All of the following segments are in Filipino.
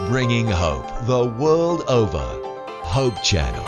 Bringing hope the world over. Hope Channel.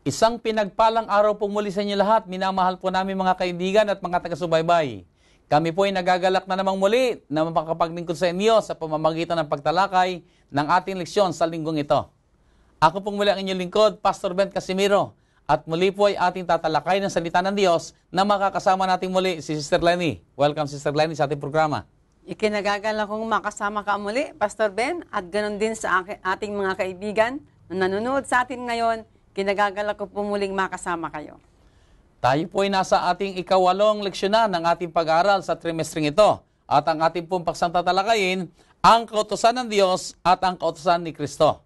Isang pinagpalang araw po muli sa inyo lahat. Minamahal po namin mga kaibigan at mga taga-subaybay. Kami po ay nagagalak na namang muli na makapaglingkod sa inyo sa pamamagitan ng pagtalakay ng ating leksyon sa linggong ito. Ako pong muli ang inyong lingkod, Pastor Ben Casimiro. At muli po ay ating tatalakay ng salita ng Diyos na makakasama natin muli si Sister Lenny. Welcome Sister Lenny sa ating programa. Ikinagagalak kong makasama ka muli, Pastor Ben, at ganoon din sa ating mga kaibigan na nanonood sa atin ngayon. Kinagagalak ko po muling makasama kayo. Tayo po ay nasa ating ikawalong leksyonan ng ating pag-aaral sa trimestring ito. At ang ating pong paksang tatalakayin, ang kautusan ng Diyos at ang kautusan ni Kristo.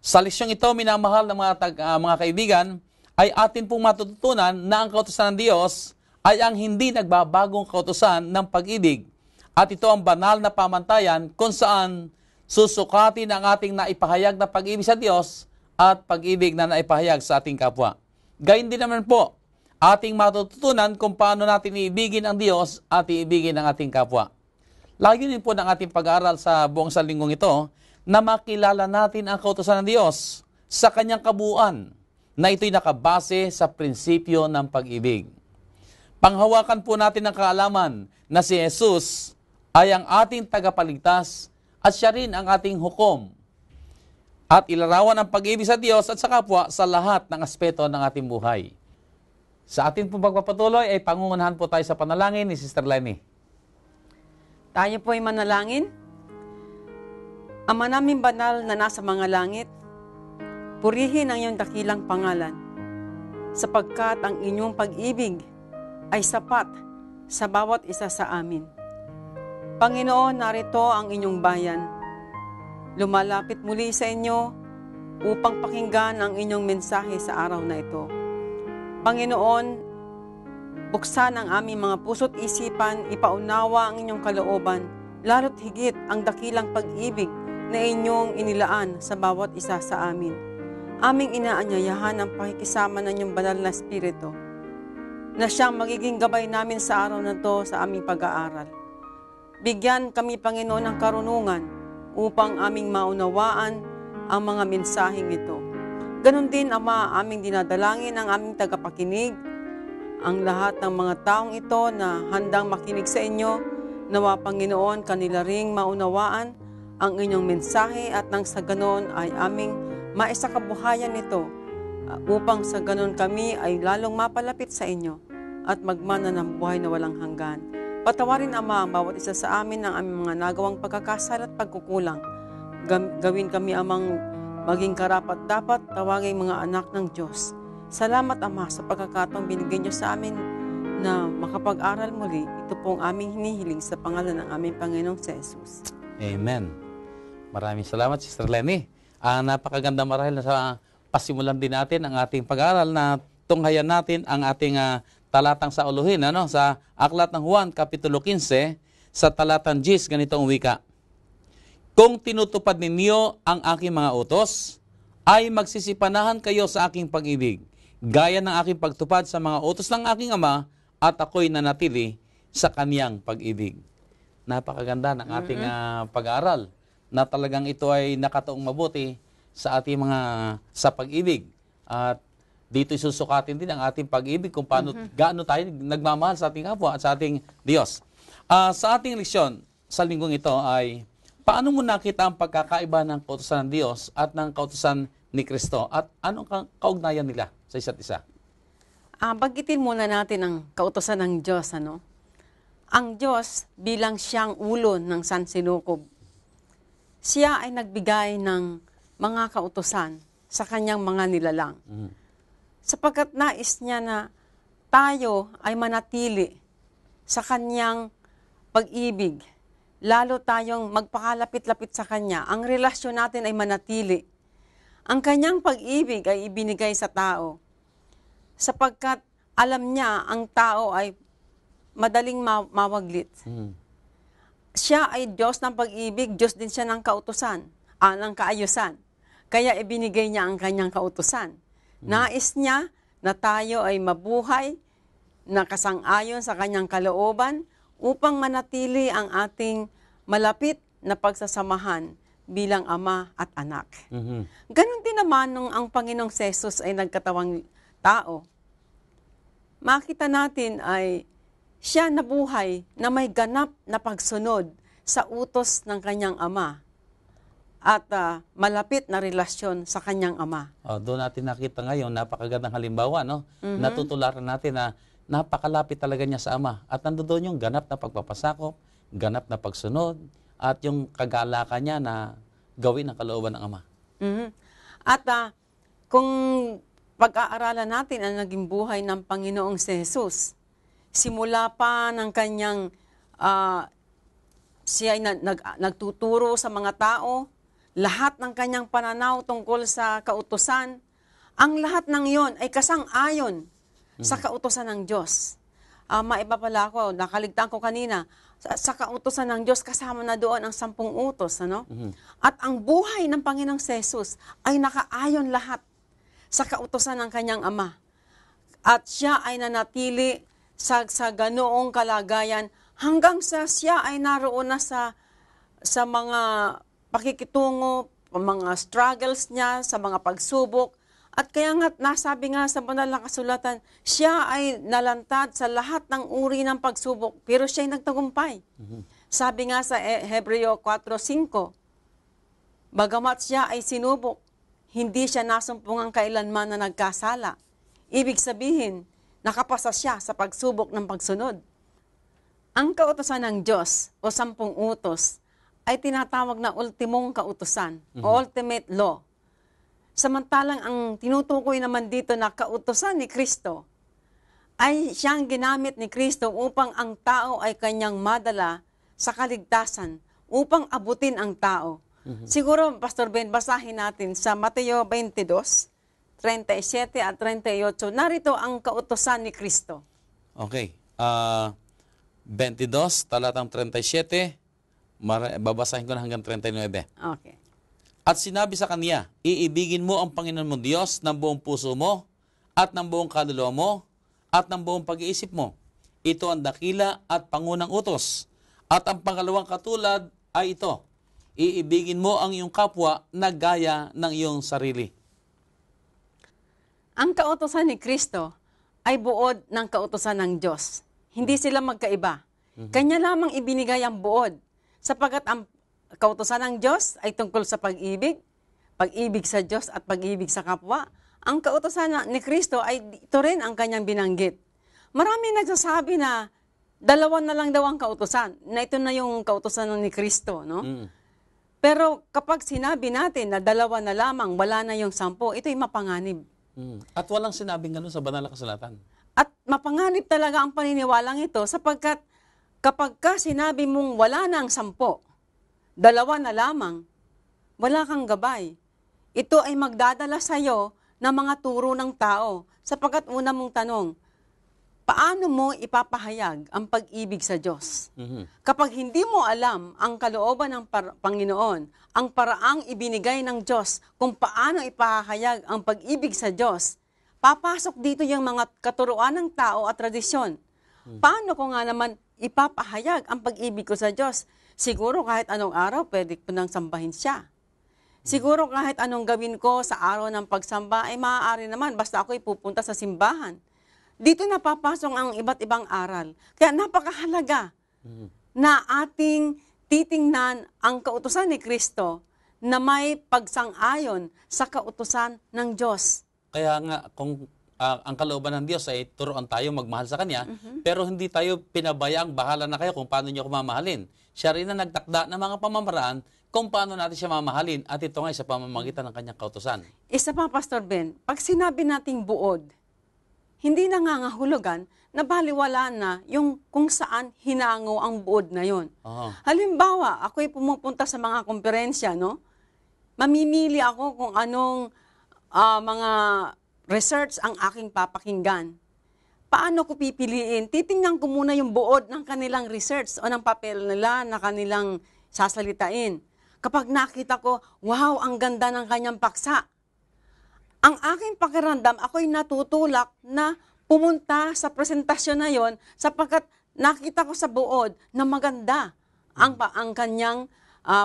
Sa leksyong ito, minamahal ng mga kaibigan, ay atin pong matututunan na ang kautusan ng Diyos ay ang hindi nagbabagong kautusan ng pag-ibig. At ito ang banal na pamantayan kung saan susukatin ang ating naipahayag na pag-ibig sa Diyos at pag-ibig na naipahayag sa ating kapwa. Gayun din naman po, ating matututunan kung paano natin iibigin ang Diyos at iibigin ang ating kapwa. Lagi din po ng ating pag-aaral sa buong salinggong ito na makilala natin ang kautusan ng Diyos sa kanyang kabuuan na ito'y nakabase sa prinsipyo ng pag-ibig. Panghawakan po natin ang kaalaman na si Jesus ay ang ating tagapagligtas at siya rin ang ating hukom. At ilarawan ang pag-ibig sa Diyos at sa kapwa sa lahat ng aspeto ng ating buhay. Sa ating pong pagpapatuloy ay pangungunahan po tayo sa panalangin ni Sister Lenny. Tayo po ay manalangin. Ama naming banal na nasa mga langit, purihin ang iyong dakilang pangalan, sapagkat ang inyong pag-ibig ay sapat sa bawat isa sa amin. Panginoon, narito ang inyong bayan. Lumalapit muli sa inyo upang pakinggan ang inyong mensahe sa araw na ito. Panginoon, buksan ang aming mga puso't isipan, ipaunawa ang inyong kalooban, lalo't higit ang dakilang pag-ibig na inyong inilaan sa bawat isa sa amin. Aming inaanyayahan ang pakikisama ng inyong banal na Espiritu, na siyang magiging gabay namin sa araw na ito sa aming pag-aaral. Bigyan kami, Panginoon, ng karunungan upang aming maunawaan ang mga mensaheng ito. Ganon din, Ama, aming dinadalangin ang aming tagapakinig, ang lahat ng mga taong ito na handang makinig sa inyo, nawa, Panginoon, kanila ring maunawaan ang inyong mensahe at nang sa ganon ay aming maisakabuhayan ito upang sa ganon kami ay lalong mapalapit sa inyo at magmana ng buhay na walang hanggan. Patawarin, Ama, ang bawat isa sa amin ng aming mga nagawang pagkakasala at pagkukulang. Gawin kami, Amang, maging karapat-dapat tawaging mga anak ng Diyos. Salamat, Ama, sa pagkakataong binigay niyo sa amin na makapag-aral muli. Ito pong aming hinihiling sa pangalan ng aming Panginoong Jesus. Amen. Maraming salamat, Sister Lenny. Napakaganda marahil na sa pasimulan din natin ang ating pag-aaral na tunghayan natin ang ating talatang sa uluhin, sa Aklat ng Juan, Kapitulo 15, sa talatang 10, ganitong wika. Kung tinutupad ninyo ang aking mga utos, ay magsisipanahan kayo sa aking pag-ibig, gaya ng aking pagtupad sa mga utos ng aking Ama, at ako'y nanatili sa kaniyang pag-ibig. Napakaganda ng ating pag-aaral, na talagang ito ay nakataong mabuti sa ating sa pag-ibig. At dito susukatin din ang ating pag-ibig kung gaano tayo nagmamahal sa ating kapwa at sa ating Diyos. Sa ating leksyon sa linggong ito ay paano mo nakita ang pagkakaiba ng kautusan ng Diyos at ng kautusan ni Kristo at anong kaugnayan nila sa isa't isa? Bagitin muna natin ang kautusan ng Diyos. Ang Diyos bilang siyang ulo ng sansinukob. Siya ay nagbigay ng mga kautusan sa kanyang mga nilalang. Sapagkat nais niya na tayo ay manatili sa kanyang pag-ibig, lalo tayong magpakalapit-lapit sa kanya. Ang relasyon natin ay manatili. Ang kanyang pag-ibig ay ibinigay sa tao, sapagkat alam niya ang tao ay madaling mawaglit. Siya ay Diyos ng pag-ibig, Diyos din siya ng kautusan, ng kaayusan. Kaya ibinigay niya ang kanyang kautusan. Nais niya na tayo ay mabuhay, na kasang-ayon sa kanyang kalooban, upang manatili ang ating malapit na pagsasamahan bilang ama at anak. Ganon din naman nung ang Panginoong Jesus ay nagkatawang tao. Makita natin ay siya nabuhay na may ganap na pagsunod sa utos ng kanyang ama at malapit na relasyon sa kanyang ama. Doon natin nakita ngayon, napakagandang halimbawa, no? Natutularan natin na napakalapit talaga niya sa ama. At nandoon yung ganap na pagpapasakop, ganap na pagsunod, at yung kagalakan niya na gawin ang kalooban ng ama. At kung pag-aaralan natin ang naging buhay ng Panginoong si Jesus, simula pa ng kanyang siya ay nagtuturo sa mga tao, lahat ng kanyang pananaw tungkol sa kautusan, ang lahat ng iyon ay kasang-ayon sa kautusan ng Diyos. Maiba pala ako, nakaligtaan ko kanina, sa kautusan ng Diyos, kasama na doon ang 10 utos. Ano? At ang buhay ng Panginoong Jesus ay nakaayon lahat sa kautusan ng kanyang ama. At siya ay nanatili sa ganoong kalagayan hanggang sa siya ay naroon na sa mga pakikitungo, mga struggles niya, sa mga pagsubok. At kaya nga, nasabi nga sa banal na kasulatan, siya ay nalantad sa lahat ng uri ng pagsubok, pero siya ay nagtagumpay. Sabi nga sa Hebreo 4:5, bagamat siya ay sinubok, hindi siya nasumpungan kailanman na nagkasala. Ibig sabihin, nakapasa siya sa pagsubok ng pagsunod. Ang kautusan ng Diyos o 10 utos ay tinatawag na ultimong kautusan o ultimate law. Samantalang ang tinutukoy naman dito na kautusan ni Kristo ay siyang ginamit ni Kristo upang ang tao ay kanyang madala sa kaligtasan, upang abutin ang tao. Siguro, Pastor Ben, basahin natin sa Mateo 22, 37 at 38. Narito ang kautusan ni Kristo. Okay. 22, talatang 37, babasahin ko na hanggang 39. Okay. At sinabi sa kanya, iibigin mo ang Panginoon mo Diyos ng buong puso mo, at ng buong kaluluwa mo, at ng buong pag-iisip mo. Ito ang dakila at pangunang utos. At ang pangalawang katulad ay ito, iibigin mo ang iyong kapwa na gaya ng iyong sarili. Ang kautusan ni Kristo ay buod ng kautusan ng Diyos. Hindi sila magkaiba. Kanya lamang ibinigay ang buod, sapagkat ang kautusan ng Diyos ay tungkol sa pag-ibig sa Diyos at pag-ibig sa kapwa. Ang kautusan ni Kristo ay ito rin ang kanyang binanggit. Marami nagsasabi na dalawa na lang daw ang kautusan, na ito na yung kautusan ni Kristo, no? Pero kapag sinabi natin na dalawa na lamang, wala na yung 10, ito'y mapanganib. At walang sinabing ganun sa banal na kasulatan. At mapanganib talaga ang paniniwalang ito, sapagkat kapag ka sinabi mong wala na ang 10, dalawa na lamang, wala kang gabay. Ito ay magdadala sa iyo ng mga turo ng tao. Sapagkat una mong tanong, paano mo ipapahayag ang pag-ibig sa Diyos? Kapag hindi mo alam ang kalooban ng Panginoon, ang paraang ibinigay ng Diyos kung paano ipahayag ang pag-ibig sa Diyos, papasok dito yung mga katuruan ng tao at tradisyon. Paano ko nga naman ipapahayag ang pag-ibig ko sa Diyos? Siguro kahit anong araw, pwede ko nang sambahin siya. Siguro kahit anong gawin ko sa araw ng pagsamba, ay maaari naman basta ako'y pupunta sa simbahan. Dito napapasok ang iba't ibang aral. Kaya napakahalaga na ating titingnan ang kautusan ni Kristo na may pagsang-ayon sa kautusan ng Diyos. Kaya nga, kung ang kalooban ng Diyos ay turuan tayo magmahal sa Kanya, pero hindi tayo pinabayaang bahala na kayo kung paano niyo ako mamahalin. Siya rin na nagtakda ng mga pamamaraan kung paano natin siya mamahalin, at ito nga sa pamamagitan ng Kanyang kautusan. Isa pa, Pastor Ben, pag sinabi nating buod, hindi nangangahulugan na baliwala na yung kung saan hinango ang buod na yon. Halimbawa, ako'y pumupunta sa mga komperensya, no? Mamimili ako kung anong mga research ang aking papakinggan. paano ko pipiliin? Titingnan ko muna yung buod ng kanilang research o ng papel nila na kanilang sasalitain. Kapag nakita ko, wow, ang ganda ng kanyang paksa. Ang aking pakiramdam, ako'y natutulak na pumunta sa presentasyon na yon sapagkat nakita ko sa buod na maganda ang kanyang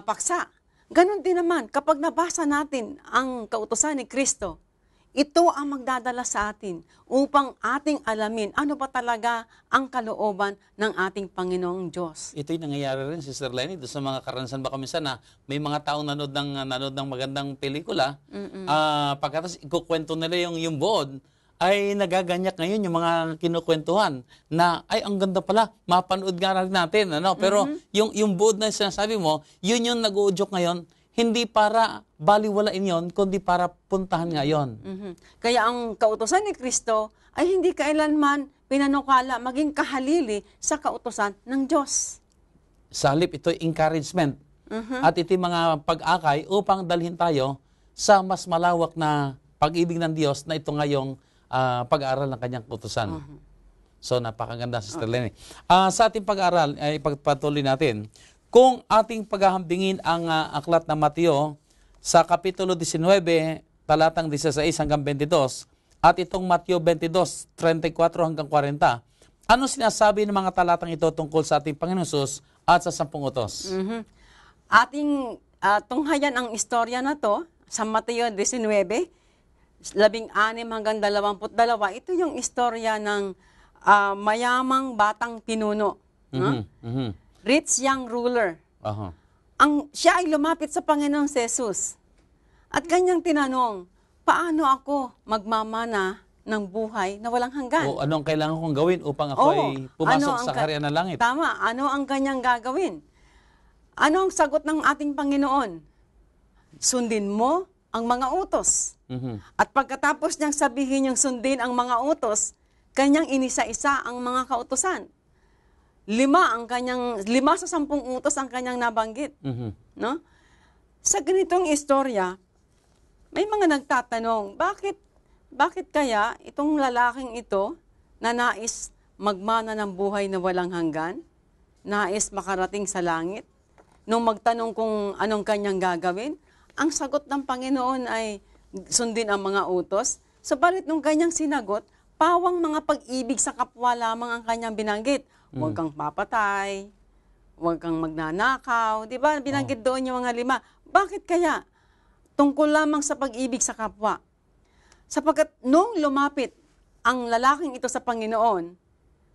paksa. Ganon din naman, kapag nabasa natin ang kautusan ni Kristo, ito ang magdadala sa atin upang ating alamin ano ba talaga ang kalooban ng ating Panginoong Diyos. Ito'y nangyayari rin, Sister Lenny, doon sa mga karanasan ba kami na may mga taong nanood ng magandang pelikula, pagkatapos ikukwento nila yung buod, ay nagaganyak ngayon yung mga kinukwentuhan na, ay, ang ganda pala, mapanood nga rin natin. Ano? Pero yung buod na sinasabi mo, yun yung nag-uudyok ngayon, hindi para baliwalain yon, kundi para puntahan ngayon. Kaya ang kautusan ni Kristo ay hindi kailanman pinanukala maging kahalili sa kautusan ng Diyos. Sa halip, ito'y encouragement. At ito'y mga pag-akay upang dalhin tayo sa mas malawak na pag-ibig ng Diyos na ito ngayong pag-aaral ng kanyang kautusan. So, napakaganda, Sister Lenny. Sa ating pag-aaral, ay ipagpatuloy natin. Kung ating paghahambingin ang aklat ng Mateo sa Kapitulo 19, talatang 16 hanggang 22, at itong Mateo 22, 34 hanggang 40, ano sinasabi ng mga talatang ito tungkol sa ating Panginoon Hesus at sa 10 utos? Ating tunghayan ang istorya na to sa Mateo 19, 16 hanggang 22, ito yung istorya ng mayamang batang pinuno. Rich young ruler. Siya ay lumapit sa Panginoong Jesus. At kanyang tinanong, paano ako magmamana ng buhay na walang hanggan? O anong kailangan kong gawin upang ako ay pumasok sa kaharian ng langit? Tama, ano ang kanyang gagawin? Ano ang sagot ng ating Panginoon? Sundin mo ang mga utos. At pagkatapos niyang sabihin yung sundin ang mga utos, kanyang inisa-isa ang mga kautusan. 5 sa 10 utos ang kanyang nabanggit. No? Sa ganitong istorya, may mga nagtatanong, bakit kaya itong lalaking ito na nais magmana ng buhay na walang hanggan, nais makarating sa langit, nung magtanong kung anong kanyang gagawin, ang sagot ng Panginoon ay sundin ang mga utos. Subalit nung kanyang sinagot, pawang mga pag-ibig sa kapwa lamang ang kanyang binanggit. Huwag kang papatay, huwag kang magnanakaw. Di ba? Binanggit doon yung mga 5. Bakit kaya? Tungkol lamang sa pag-ibig sa kapwa. Sapagkat nung lumapit ang lalaking ito sa Panginoon,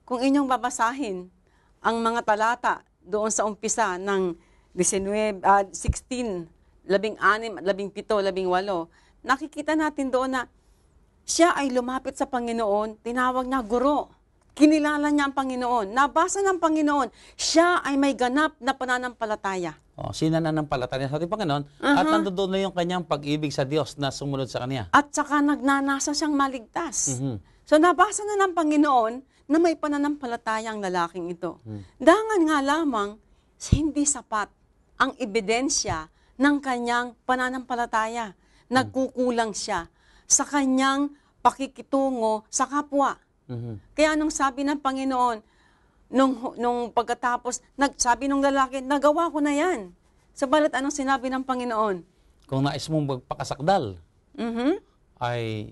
kung inyong babasahin ang mga talata doon sa umpisa ng 16, 16, 17, 18, nakikita natin doon na siya ay lumapit sa Panginoon, tinawag niya guro. Kinilala niya ang Panginoon. Nabasa ng Panginoon, siya ay may ganap na pananampalataya. Sinananampalataya sa ating Panginoon at nandoon na yung kanyang pag-ibig sa Diyos na sumunod sa Kanya. At saka nagnanasa siyang maligtas. So nabasa na ng Panginoon na may pananampalataya ang lalaking ito. Dangan nga lamang, hindi sapat ang ebidensya ng kanyang pananampalataya. Nagkukulang siya sa kanyang pakikitungo sa kapwa. Kaya nung sabi ng Panginoon, nung pagkatapos, sabi ng lalaki, nagawa ko na yan. Sabalit anong sinabi ng Panginoon? Kung nais mong magpakasakdal, ay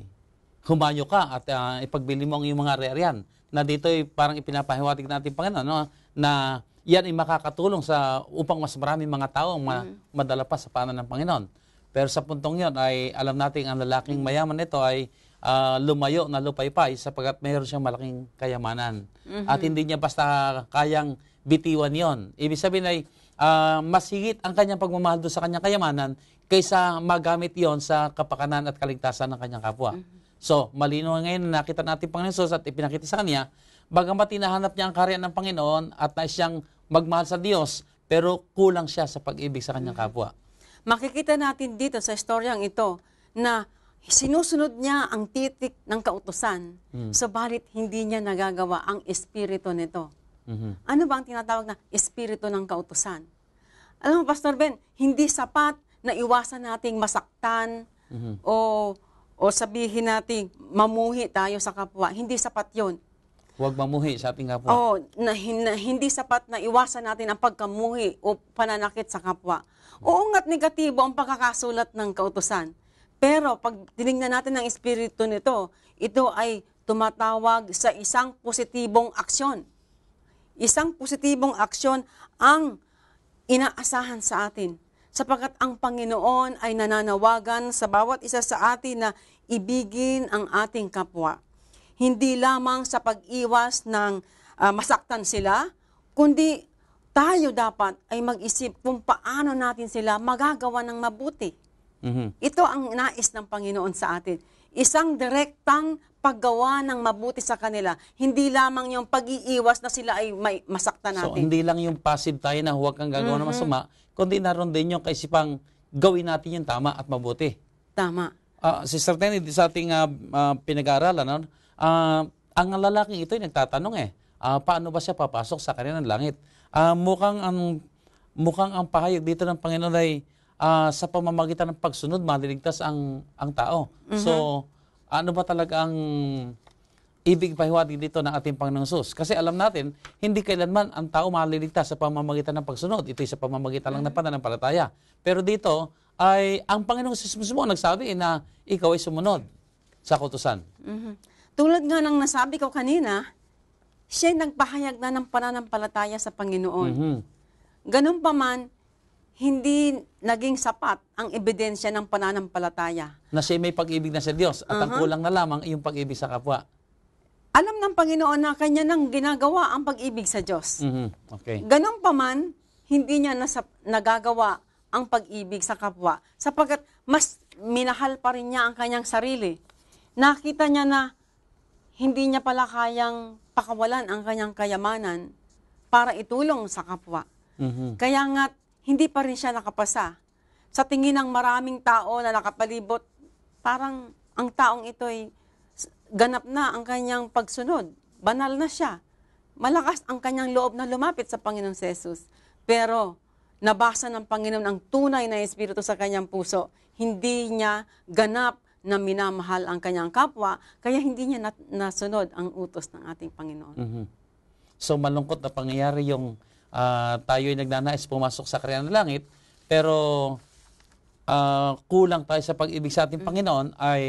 humayo ka at ipagbili mo ang iyong mga ari-arian. Na dito'y parang ipinapahiwatig natin Panginoon, no? Na yan ay makakatulong upang mas maraming mga tao madala pa sa paanan ng Panginoon. Pero sa puntong yon ay alam natin ang lalaking mayaman nito ay lumayo na lupaypay sapagkat mayroon siyang malaking kayamanan. At hindi niya basta kayang bitiwan yon. Ibig sabihin ay mas higit ang kanyang pagmamahal doon sa kanyang kayamanan kaysa magamit yon sa kapakanan at kaligtasan ng kanyang kapwa. So, malino ngayon na nakita natin Panginoon Jesus at ipinakita sa kanya, bagamat hinahanap niya ang kaharian ng Panginoon at nais siyang magmahal sa Diyos, pero kulang siya sa pag-ibig sa kanyang kapwa. Makikita natin dito sa istoryang ito na sinusunod niya ang titik ng kautusan, subalit hindi niya nagagawa ang espiritu nito. Ano ba ang tinatawag na espiritu ng kautusan? Alam mo, Pastor Ben, hindi sapat na iwasan nating masaktan o sabihin natin mamuhi tayo sa kapwa. Hindi sapat yon. Huwag mamuhi sa ating kapwa. Hindi sapat na iwasan natin ang pagkamuhi o pananakit sa kapwa. Oo nga't negatibo ang pagkakasulat ng kautusan. Pero pag tinignan natin ang espiritu nito, ito ay tumatawag sa isang positibong aksyon. Isang positibong aksyon ang inaasahan sa atin. Sapagkat ang Panginoon ay nananawagan sa bawat isa sa atin na ibigin ang ating kapwa. Hindi lamang sa pag-iwas ng masaktan sila, kundi tayo dapat ay mag-isip kung paano natin sila magagawa ng mabuti. Ito ang nais ng Panginoon sa atin. Isang direktang paggawa ng mabuti sa kanila. Hindi lamang yung pag-iiwas na sila ay may masaktan natin. So, hindi lang yung passive tayo na huwag kang gagawa ng masama, kundi naroon din yung kaisipang gawin natin yung tama at mabuti. Tama. Sister Tenny, sa ating pinag-aaralan, ang lalaking ito ay nagtatanong paano ba siya papasok sa kanilang langit? Mukhang ang pahayag dito ng Panginoon ay sa pamamagitan ng pagsunod, maliligtas ang tao. So, ano ba talaga ang ibig pahiwatig dito ng ating Panginoong Hesus? Kasi alam natin, hindi kailanman ang tao maliligtas sa pamamagitan ng pagsunod. Ito'y sa pamamagitan lang ng pananampalataya. Pero dito, ay ang Panginoong Hesus mismo nagsabi na ikaw ay sumunod sa kautusan. Tulad nga ng nasabi ko kanina, siya nagpahayag na ng pananampalataya sa Panginoon. Ganun pa man, hindi naging sapat ang ebidensya ng pananampalataya. Na siya may pag-ibig na sa Diyos at ang kulang na lamang ay yung pag-ibig sa kapwa. Alam ng Panginoon na kanya nang ginagawa ang pag-ibig sa Diyos. Okay. Ganun pa man, hindi niya nagagawa ang pag-ibig sa kapwa sapagkat mas minahal pa rin niya ang kanyang sarili. Nakita niya na hindi niya pala kayang pakawalan ang kanyang kayamanan para itulong sa kapwa. Kaya nga, hindi pa rin siya nakapasa. Sa tingin ng maraming tao na nakapalibot, parang ang taong ito ay ganap na ang kanyang pagsunod. Banal na siya. Malakas ang kanyang loob na lumapit sa Panginoong Jesus. Pero, nabasa ng Panginoon ang tunay na espiritu sa kanyang puso. Hindi niya ganap na minamahal ang kanyang kapwa, kaya hindi niya nasunod ang utos ng ating Panginoon. So malungkot na pangyayari yung tayo ay nagnanais pumasok sa Karyan ng Langit, pero kulang tayo sa pag-ibig sa ating Panginoon, ay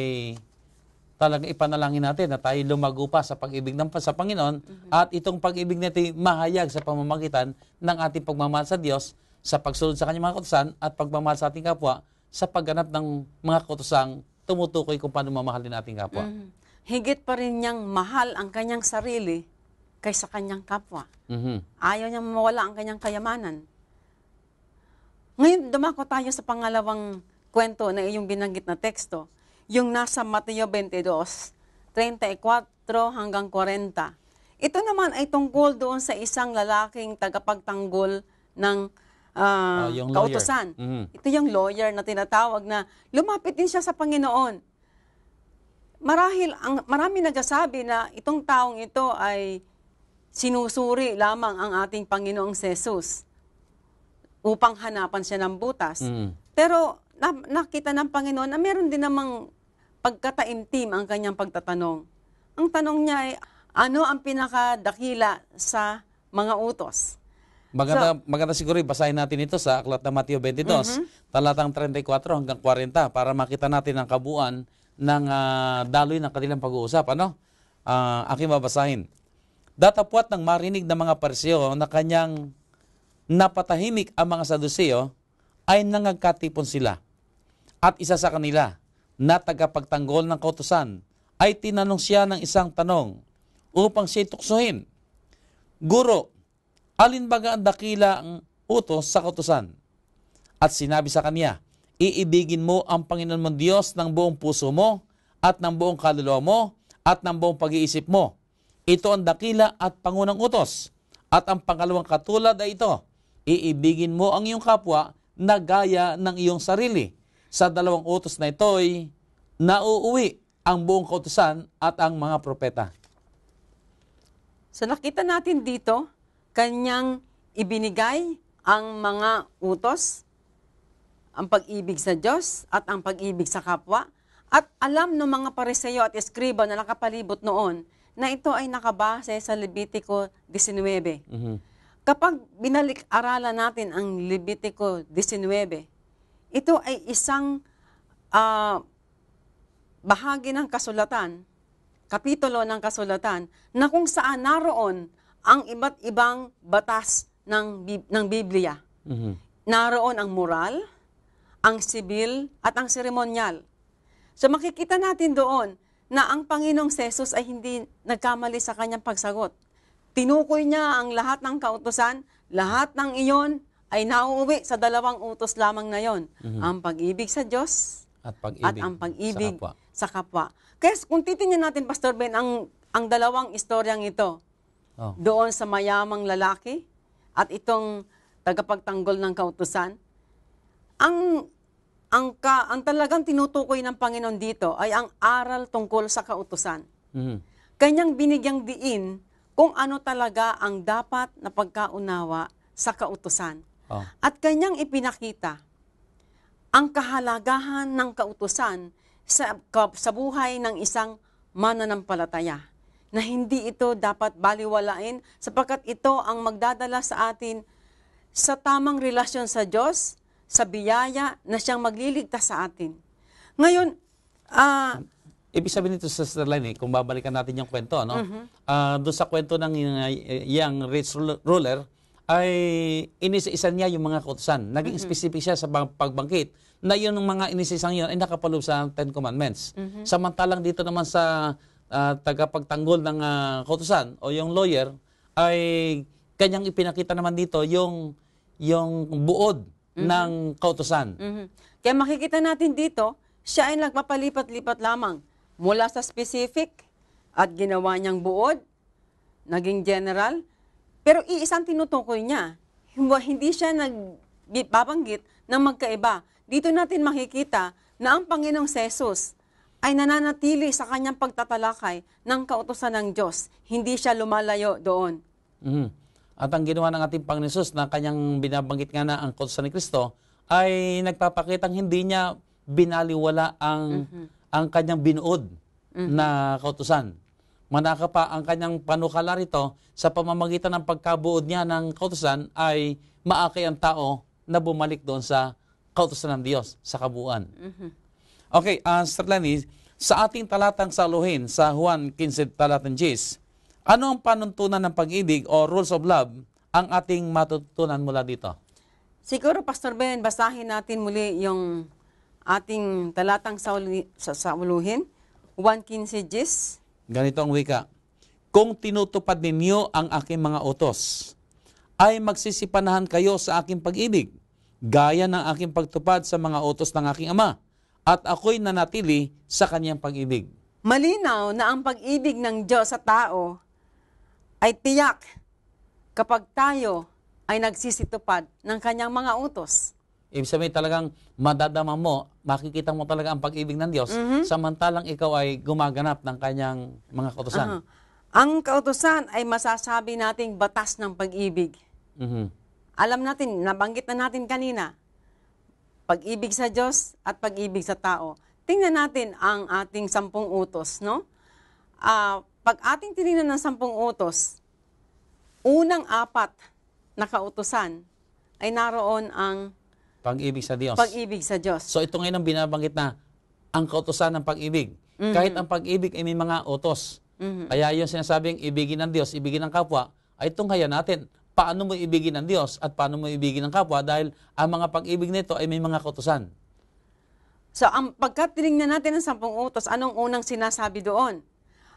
talagang ipanalangin natin na tayo lumago pa sa pag-ibig sa Panginoon, at itong pag-ibig natin mahayag sa pamamagitan ng ating pagmamahal sa Diyos, sa pagsunod sa kanyang mga kautusan, at pagmamahal sa ating kapwa, sa pagganap ng mga kautusang tumutukoy kung paano mamahalin ating kapwa. Higit pa rin niyang mahal ang kanyang sarili kaysa kanyang kapwa. Ayaw niyang mawala ang kanyang kayamanan. Ngayon, dumako tayo sa pangalawang kwento na iyong binanggit na teksto, yung nasa Mateo 22:34 hanggang 40. Ito naman ay tungkol doon sa isang lalaking tagapagtanggol ng yung kautusan. Ito yung lawyer na tinatawag na lumapit din siya sa Panginoon. Marahil, marami nagsasabi na itong taong ito ay sinusuri lamang ang ating Panginoong Jesus upang hanapan siya ng butas. Pero nakita ng Panginoon na meron din namang pagkataimtim ang kanyang pagtatanong. Ang tanong niya ay, ano ang pinakadakila sa mga utos? Maganda siguro basahin natin ito sa aklat na Mateo 22, talatang 34 hanggang 40 para makita natin ang kabuuan ng daloy ng kanilang pag-uusap. Aking babasahin. Datapwat ng marinig ng mga Pariseo na kanyang napatahimik ang mga Saduseo, ay nangagkatipon sila. At isa sa kanila, na tagapagtanggol ng kautusan, ay tinanong siya ng isang tanong upang siya tuksohin. Guro, alin baga ang dakila ang utos sa kautusan? At sinabi sa kanya, iibigin mo ang Panginoon mong Diyos ng buong puso mo, at ng buong kaluluwa mo, at ng buong pag-iisip mo. Ito ang dakila at pangunang utos. At ang pangalawang katulad ay ito, iibigin mo ang iyong kapwa na gaya ng iyong sarili. Sa dalawang utos na ito ay nauuwi ang buong kautusan at ang mga propeta. So nakita natin dito, kanyang ibinigay ang mga utos, ang pag-ibig sa Diyos at ang pag-ibig sa kapwa. At alam ng mga Pariseo at Eskriba na nakapalibot noon na ito ay nakabase sa Levitico 19. Mhm. Kapag binalik-aralan natin ang Levitico 19, ito ay isang bahagi ng kasulatan, kapitulo ng kasulatan, na kung saan naroon ang iba't ibang batas ng Biblia. Mhm. Naroon ang moral, ang sibil, at ang seremonyal. So makikita natin doon na ang Panginoong Jesus ay hindi nagkamali sa kanyang pagsagot. Tinukoy niya ang lahat ng kautusan, lahat ng iyon ay nauuwi sa dalawang utos lamang na yon. Ang pag-ibig sa Diyos At at pag-ibig, ang pag-ibig sa kapwa. sa kapwa. Kaya kung titingnan natin, Pastor Ben, ang dalawang istoryang ito, Oh. doon sa mayamang lalaki at itong tagapagtanggol ng kautusan, ang talagang tinutukoy ng Panginoon dito ay ang aral tungkol sa kautusan. Mhm. Kanyang binigyang diin kung ano talaga ang dapat na pagkaunawa sa kautusan. Oh. At kanyang ipinakita ang kahalagahan ng kautusan sa buhay ng isang mananampalataya, na hindi ito dapat baliwalain sapagkat ito ang magdadala sa atin sa tamang relasyon sa Diyos, sa biyaya na siyang magliligtas sa atin. Ngayon, Ibig sabihin nito, Sister Lenny, kung babalikan natin yung kwento, no? Doon sa kwento ng young rich ruler, ay inisa-isa niya yung mga kautusan. Naging specific siya sa pagbangkit na yun ng mga inisa-isang yun ay nakapaloob sa Ten Commandments. Samantalang dito naman sa tagapagtanggol ng kautusan o yung lawyer, ay kanyang ipinakita naman dito yung buod ng kautusan. Kaya makikita natin dito, siya ay nagpapalipat-lipat lamang mula sa specific at ginawa niyang buod, naging general, pero iisang tinutukoy niya. Hindi siya nagbabanggit ng magkaiba. Dito natin makikita na ang Panginoong Jesus ay nananatili sa kanyang pagtatalakay ng kautusan ng Diyos. Hindi siya lumalayo doon. Mhm. At ang ginawa ng ating Panginoon Jesus na kanyang binabanggit nga na ang kautusan ni Kristo ay nagpapakitang hindi niya binaliwala ang kanyang binuod na kautusan. Manaka pa ang kanyang panukala rito sa pamamagitan ng pagkabuod niya ng kautusan ay maakay ang tao na bumalik doon sa kautusan ng Diyos sa kabuuan. Okay, Sister Lenny, sa ating talatang saluhin sa Juan 15 talatang 10, ano ang panuntunan ng pag-ibig o rules of love ang ating matutunan mula dito? Siguro, Pastor Ben, basahin natin muli yung ating talatang sauluhin, 1:15. Ganito ang wika. Kung tinutupad ninyo ang aking mga utos, ay magsisipanahan kayo sa aking pag-ibig, gaya ng aking pagtupad sa mga utos ng aking Ama, at ako'y nanatili sa kanyang pag-ibig. Malinaw na ang pag-ibig ng Diyos sa tao ay tiyak kapag tayo ay nagsisitupad ng kanyang mga utos. Ibig sabihin talagang madadama mo, makikita mo talaga ang pag-ibig ng Diyos, samantalang ikaw ay gumaganap ng kanyang mga kautusan. Ang kautusan ay masasabi nating batas ng pag-ibig. Mhm. Alam natin, nabanggit na natin kanina, pag-ibig sa Diyos at pag-ibig sa tao. Tingnan natin ang ating 10 utos, no? Pag ating tinignan ng 10 utos, unang 4 na kautusan ay naroon ang Pag-ibig sa Diyos. pag-ibig sa Diyos. So ito ngayon ang binabanggit na ang kautusan ng pag-ibig. Kahit ang pag-ibig ay may mga utos. Kaya yung sinasabing ibigin ng Diyos, ibigin ng kapwa, ay tunghayan natin. Paano mo ibigin ng Diyos at paano mo ibigin ng kapwa dahil ang mga pag-ibig nito ay may mga kautusan. So, pagkat tinignan natin ang 10 utos, anong unang sinasabi doon?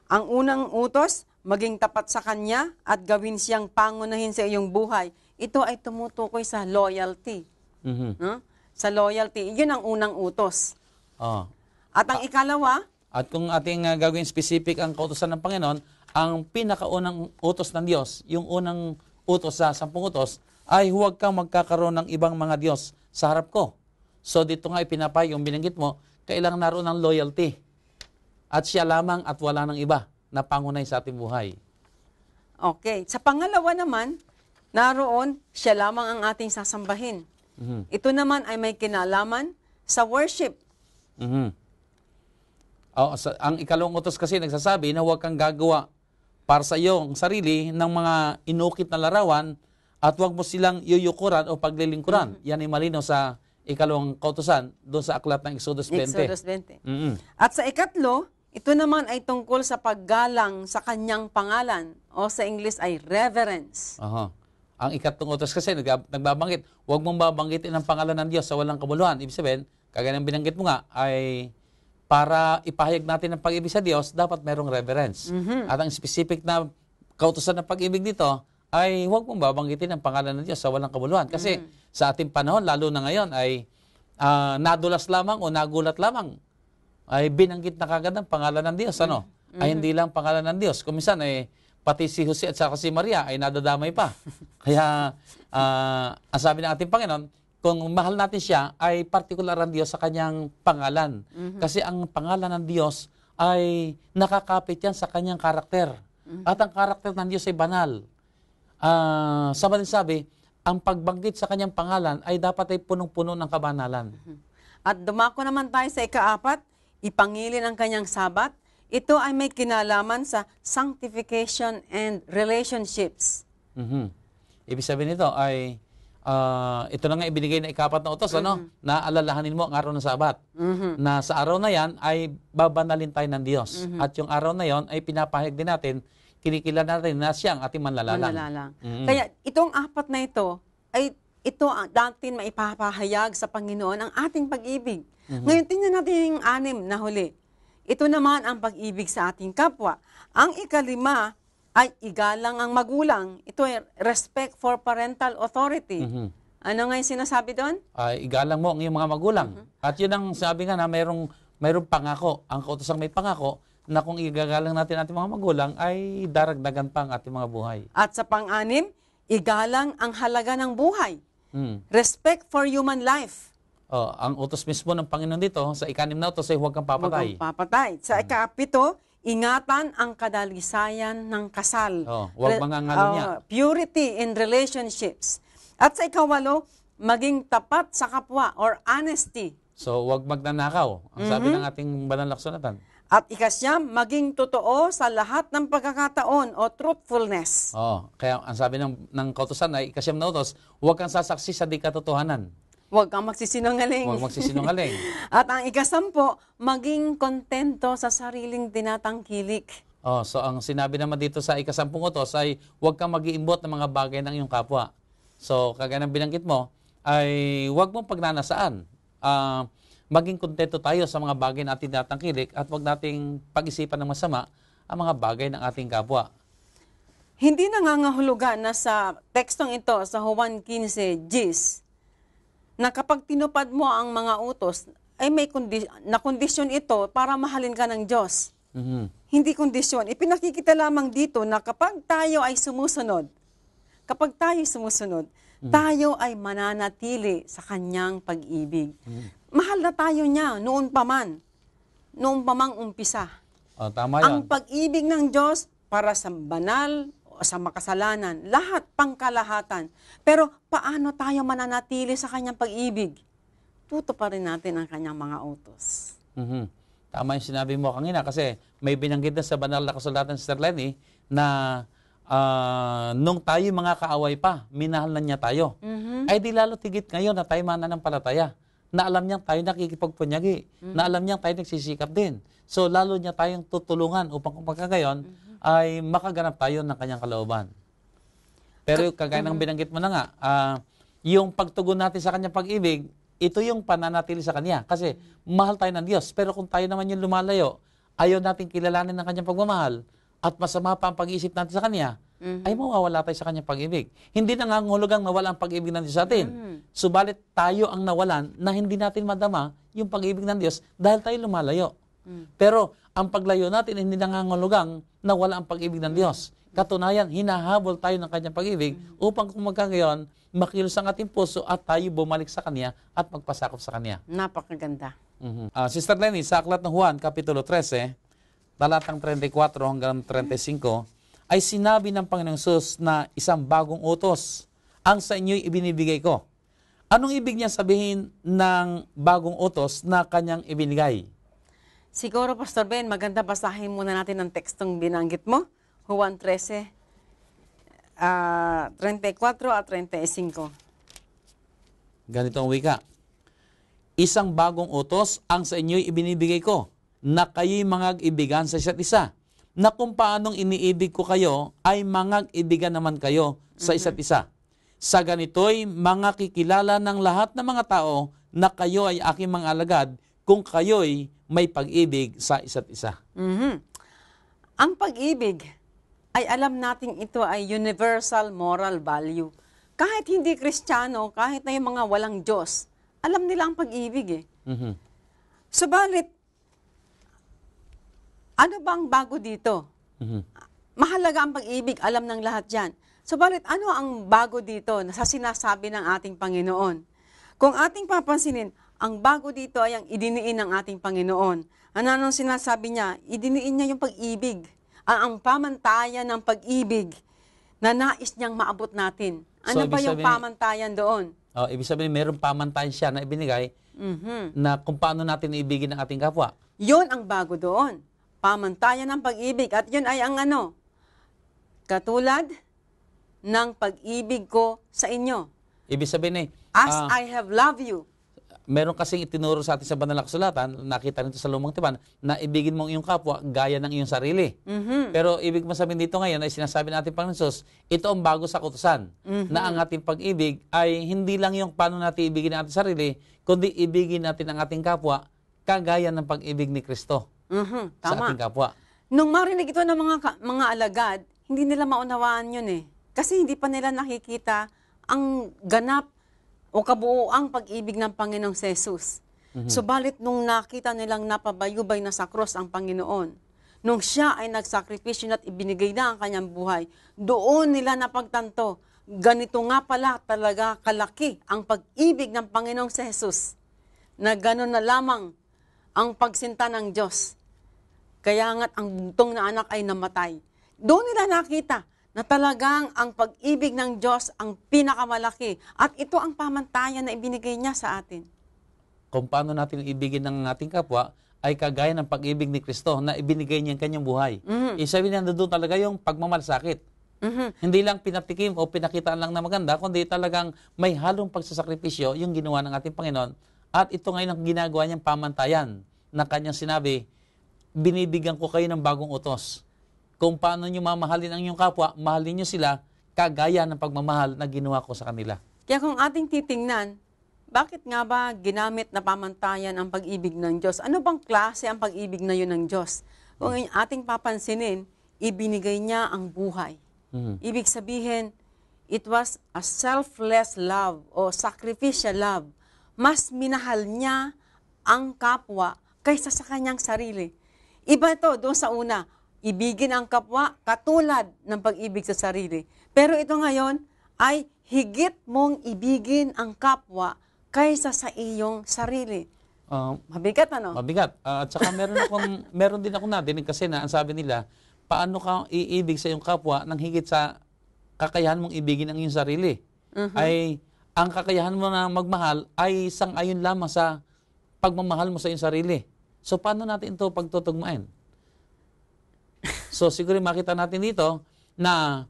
Ang unang utos, maging tapat sa Kanya at gawin siyang pangunahin sa iyong buhay. Ito ay tumutukoy sa loyalty. Mhm. No? Sa loyalty, yun ang unang utos. Oh. At ang ikalawa, At kung ating gagawin specific ang kautusan ng Panginoon, ang pinakaunang utos ng Diyos, yung unang utos sa 10 utos, ay huwag kang magkakaroon ng ibang mga Diyos sa harap ko. So dito nga ipinapay yung binanggit mo, kailangan naroon ng loyalty. At siya lamang at wala ng iba na pangunay sa ating buhay. okay. Sa pangalawa naman, naroon siya lamang ang ating sasambahin. Ito naman ay may kinalaman sa worship. Mhm. Ang ikalawang utos kasi nagsasabi na huwag kang gagawa para sa iyong sarili ng mga inukit na larawan at huwag mo silang yuyukuran o paglilingkuran. Yan ay malinaw sa ikalawang kautusan doon sa aklat ng Exodus 20. Exodus 20. Mm-mm. At sa ikatlo, ito naman ay tungkol sa paggalang sa kanyang pangalan o sa English ay reverence. Aha. Ang ikatlong utos kasi nagbabanggit, huwag mong babanggitin ang pangalan ng Diyos sa walang kabuluhan. Ibig sabihin, kagaya ng binanggit mo nga, ay para ipahayag natin ang pag-ibig sa Diyos, dapat merong reverence. At ang specific na kautusan ng pag-ibig dito ay huwag mong babanggitin ang pangalan ng Diyos sa walang kabuluhan. Kasi sa ating panahon, lalo na ngayon, ay nadulas lamang o nagulat lamang ay binanggit na kagad ang pangalan ng Diyos. Ano? Ay hindi lang pangalan ng Diyos. Kung minsan, pati si Jose at saka si Maria ay nadadamay pa. Kaya, ang sabi ng ating Panginoon, kung mahal natin siya, ay partikular ang Diyos sa kanyang pangalan. Kasi ang pangalan ng Diyos ay nakakapit yan sa kanyang karakter. At ang karakter ng Diyos ay banal. Sa sabi, ang pagbanggit sa kanyang pangalan ay dapat ay punong-puno ng kabanalan. At dumako naman tayo sa ikaapat, ipangilin ang kanyang sabat. Ito ay may kinalaman sa sanctification and relationships. Ibig sabihin nito ay ito na nga ibinigay na ikapat na utos, ano? Na alalahanin mo ang araw ng Sabat. Na sa araw na yan ay babanalin tayo ng Diyos. At yung araw na yon ay pinapahayag din natin, kinikilala natin na siya ang ating manlalalang. Kaya itong apat na ito, ay ito ang datin maipapahayag sa Panginoon ang ating pag-ibig. Ngayon, tingnan natin yung 6 na huli. Ito naman ang pag-ibig sa ating kapwa. Ang ikalima ay igalang ang magulang. Ito ay respect for parental authority. Ano nga yung sinasabi doon? Igalang mo ang iyong mga magulang. At yun ang sabi nga na mayroong pangako. Ang kautosang may pangako na kung igagalang natin ating mga magulang ay daragdagan pa ang ating mga buhay. At sa pang-6, igalang ang halaga ng buhay. Respect for human life. Ang utos mismo ng Panginoon dito, sa ika-6 na utos ay huwag kang papatay. Huwag kang papatay. Sa ika-7, ingatan ang kadalisayan ng kasal. Huwag mangangalo niya. Purity in relationships. At sa ika-8, maging tapat sa kapwa or honesty. So, huwag magnanakaw. Ang sabi ng ating banal na kasulatan. At ika-9, maging totoo sa lahat ng pagkakataon o truthfulness. Kaya ang sabi ng kautusan ay ika-9 na utos, huwag kang sasaksi sa di katotohanan. Huwag kang magsisinungaling. Huwag magsisinungaling. At ang ika-10, maging kontento sa sariling tinatangkilik. So ang sinabi naman dito sa ika-10 utos ay huwag kang mag-iimbot ng mga bagay ng iyong kapwa. So kagaya ng binanggit mo, ay huwag mong pagnanasaan. Maging kontento tayo sa mga bagay na ating tinatangkilik at huwag nating pag-isipan ng masama ang mga bagay ng ating kapwa. Hindi nangangahulugan na sa tekstong ito, sa Juan 15:10, na kapag tinupad mo ang mga utos, ay may kondisyon ito para mahalin ka ng Diyos. Hindi kondisyon. Ipinakikita lamang dito na kapag tayo ay sumusunod, tayo ay mananatili sa kanyang pag-ibig. Mahal na tayo niya noon pa mang umpisa. Tama yan. Ang pag-ibig ng Diyos para sa banal o sa makasalanan, lahat pangkalahatan. Pero paano tayo mananatili sa kanyang pag-ibig? Tutuparin natin ang kanyang mga utos. Tama yung sinabi mo kanina kasi may binanggit na sa banal na kasulatan, Sister Lenny, na nung tayo mga kaaway pa, minahal na niya tayo. Ay di lalo tigit ngayon na tayo mananampalataya. Na alam niyang tayo nakikipagpunyagi. Na alam niyang tayo nagsisikap din. So lalo niya tayong tutulungan upang kung pagkagayon, ay makaganap tayo ng kanyang kalooban. Pero kagaya ng binanggit mo na nga, yung pagtugon natin sa kanyang pag-ibig, ito yung pananatili sa kanya. Kasi mahal tayo ng Diyos. Pero kung tayo naman yung lumalayo, ayaw natin kilalanin ng kanyang pagmamahal, at masama pa ang pag-iisip natin sa kanya, ay mawawala tayo sa kanyang pag-ibig. Hindi nangangahulugang nawala ang pag-ibig ng Diyos sa atin. Subalit tayo ang nawalan na hindi natin madama yung pag-ibig ng Diyos dahil tayo lumalayo. Pero ang paglayo natin hindi nangangahulugang nawala ang pag-ibig ng Diyos. Katunayan, hinahabol tayo ng kanyang pag-ibig upang kung magkagayon, makilos ang ating puso at tayo bumalik sa kanya at magpasakop sa kanya. Napakaganda. Sister Lenny, sa aklat ng Juan, Kapitulo 13, talatang 34 hanggang 35, ay sinabi ng Panginoong Hesus na isang bagong utos ang sa inyo'y ibinibigay ko. Anong ibig niya sabihin ng bagong utos na kanyang ibinigay? Siguro, Pastor Ben, maganda basahin muna natin ang tekstong binanggit mo. Juan 13, 34 at 35. Ganito ang wika. Isang bagong utos ang sa inyo'y ibinibigay ko, na kayo'y mangag-ibigan sa isa't isa, na kung paanong iniibig ko kayo, ay mangag-ibigan naman kayo sa isa't isa. Sa ganito'y kikilala ng lahat ng mga tao na kayo ay aking mga alagad kung kayo'y may pag-ibig sa isa't isa. Ang pag-ibig ay alam nating ito ay universal moral value. Kahit hindi Kristiyano, kahit na yung mga walang Diyos, alam nila ang pag-ibig Subalit, ano ba ang bago dito? Mahalaga ang pag-ibig, alam ng lahat yan. Subalit, ano ang bago dito na sa sinasabi ng ating Panginoon? Kung ating papansinin, ang bago dito ay ang idiniin ng ating Panginoon. Anong sinasabi niya? Idiniin niya yung pag-ibig. Ang pamantayan ng pag-ibig na nais niyang maabot natin. Ano So, ba ibig yung sabihin- pamantayan doon? Ibig sabihin, mayroong pamantayan siya na ibinigay na kung paano natin iibigin ang ating kapwa. Yun ang bago doon. Pamantayan ng pag-ibig. At yun ay ang ano? Katulad ng pag-ibig ko sa inyo. Ibig sabihin As I have loved you. meron kasing itinuro sa atin sa banal na kasulatan, nakita nito sa lumang tipan, na ibigin mo ang iyong kapwa gaya ng iyong sarili. Pero ibig sabihin dito ngayon ay sinasabi natin Panginoon Jesus, ito ang bago sa kautusan, na ang ating pag-ibig ay hindi lang yung paano natin ibigin ang ating sarili, kundi ibigin natin ang ating kapwa kagaya ng pag-ibig ni Kristo sa Tama. ating kapwa. Nung marinig ito ng mga alagad, hindi nila maunawaan yun Kasi hindi pa nila nakikita ang ganap o kabuuang pag-ibig ng Panginoong Jesus. Subalit nung nakita nilang napabayubay na sa cross ang Panginoon, nung siya ay nagsakripisyo at ibinigay na ang kanyang buhay, doon nila napagtanto, ganito nga pala talaga kalaki ang pag-ibig ng Panginoong Jesus, na gano'n na lamang ang pagsinta ng Diyos. Kaya nga't ang bugtong na anak ay namatay. Doon nila nakita na talagang ang pag-ibig ng Diyos ang pinakamalaki. At ito ang pamantayan na ibinigay niya sa atin. Kung paano natin ibigin ng ating kapwa, ay kagaya ng pag-ibig ni Kristo na ibinigay niya ang kanyang buhay. Isabi niya doon talaga yung pagmamalasakit. Hindi lang pinatikim o pinakitaan lang na maganda, kundi talagang may halong pagsasakripisyo yung ginawa ng ating Panginoon. At ito ngayon ang ginagawa niyang pamantayan na kanyang sinabi, binibigyan ko kayo ng bagong utos. Kung paano nyo mamahalin ang inyong kapwa, mahalin nyo sila kagaya ng pagmamahal na ginawa ko sa kanila. Kaya kung ating titingnan, bakit nga ba ginamit na pamantayan ang pag-ibig ng Diyos? Ano bang klase ang pag-ibig na yun ng Diyos? Kung ating papansinin, ibinigay niya ang buhay. Ibig sabihin, it was a selfless love o sacrificial love. Mas minahal niya ang kapwa kaysa sa kanyang sarili. Iba ito doon sa una, ibigin ang kapwa katulad ng pag-ibig sa sarili. Pero ito ngayon ay higit mong ibigin ang kapwa kaysa sa iyong sarili. Mabigat ano? Mabigat. At saka meron din ako nadinig kasi na ang sabi nila, paano ka iibig sa iyong kapwa nang higit sa kakayahan mong ibigin ang iyong sarili? Ay ang kakayahan mo na magmahal ay sang-ayon lamang sa pagmamahal mo sa iyong sarili. So paano natin ito pagtutugmain? So siguro makita natin dito na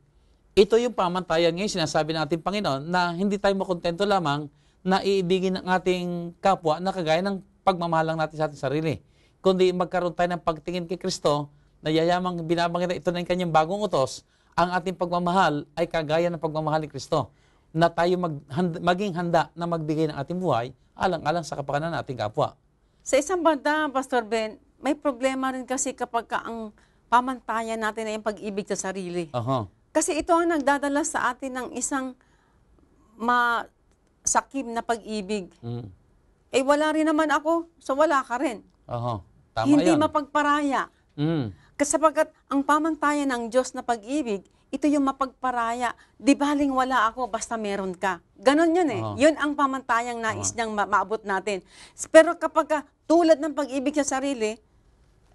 ito yung pamantayan ngayon sinasabi natin Panginoon na hindi tayo makontento lamang na iibigin ang ating kapwa na kagaya ng pagmamahal lang natin sa ating sarili. Kundi magkaroon tayo ng pagtingin kay Kristo na yayamang binabanggit na ito na yung kanyang bagong utos, ang ating pagmamahal ay kagaya ng pagmamahal ni Kristo na tayo maging handa na magbigay ng ating buhay alang-alang sa kapakanan ng ating kapwa. Sa isang banda, Pastor Ben, may problema rin kasi kapag ang pamantayan natin ay yung pag-ibig sa sarili. Kasi ito ang nagdadala sa atin ng isang masakim na pag-ibig. Eh wala rin naman ako, so wala ka rin. Tama Hindi yan. mapagparaya. Kasi sapagkat ang pamantayan ng Diyos na pag-ibig, ito yung mapagparaya. Di baling wala ako, basta meron ka. Ganon yun Yun ang pamantayang nais niyang maabot natin. Pero kapag tulad ng pag-ibig sa sarili,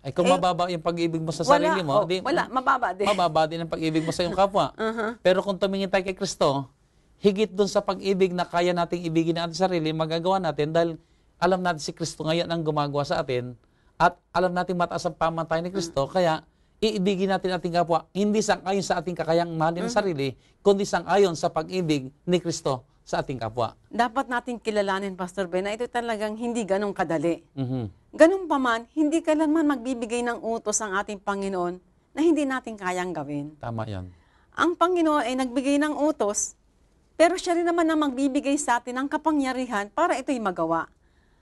ay kung mababa yung pag-ibig mo sa sarili mo, mababa din. Mababa din ang pag-ibig mo sa iyong kapwa. Pero kung tumingin tayo kay Kristo, higit dun sa pag-ibig na kaya nating ibigin ng ating sarili, magagawa natin dahil alam natin si Kristo ngayon ang gumagawa sa atin at alam natin mataas ang pamantayan ni Kristo, kaya iibigin natin ating kapwa, hindi sang-ayon sa ating kakayang mahalin ng sarili, kundi sang-ayon sa pag-ibig ni Kristo sa ating kapwa. Dapat natin kilalanin, Pastor Ben, na ito talagang hindi ganong kadali. Mhm. Ganun pa man, hindi kailanman magbibigay ng utos ang ating Panginoon na hindi natin kayang gawin. Tama yan. Ang Panginoon ay nagbigay ng utos, pero siya rin naman ang magbibigay sa atin ng kapangyarihan para ito'y magawa.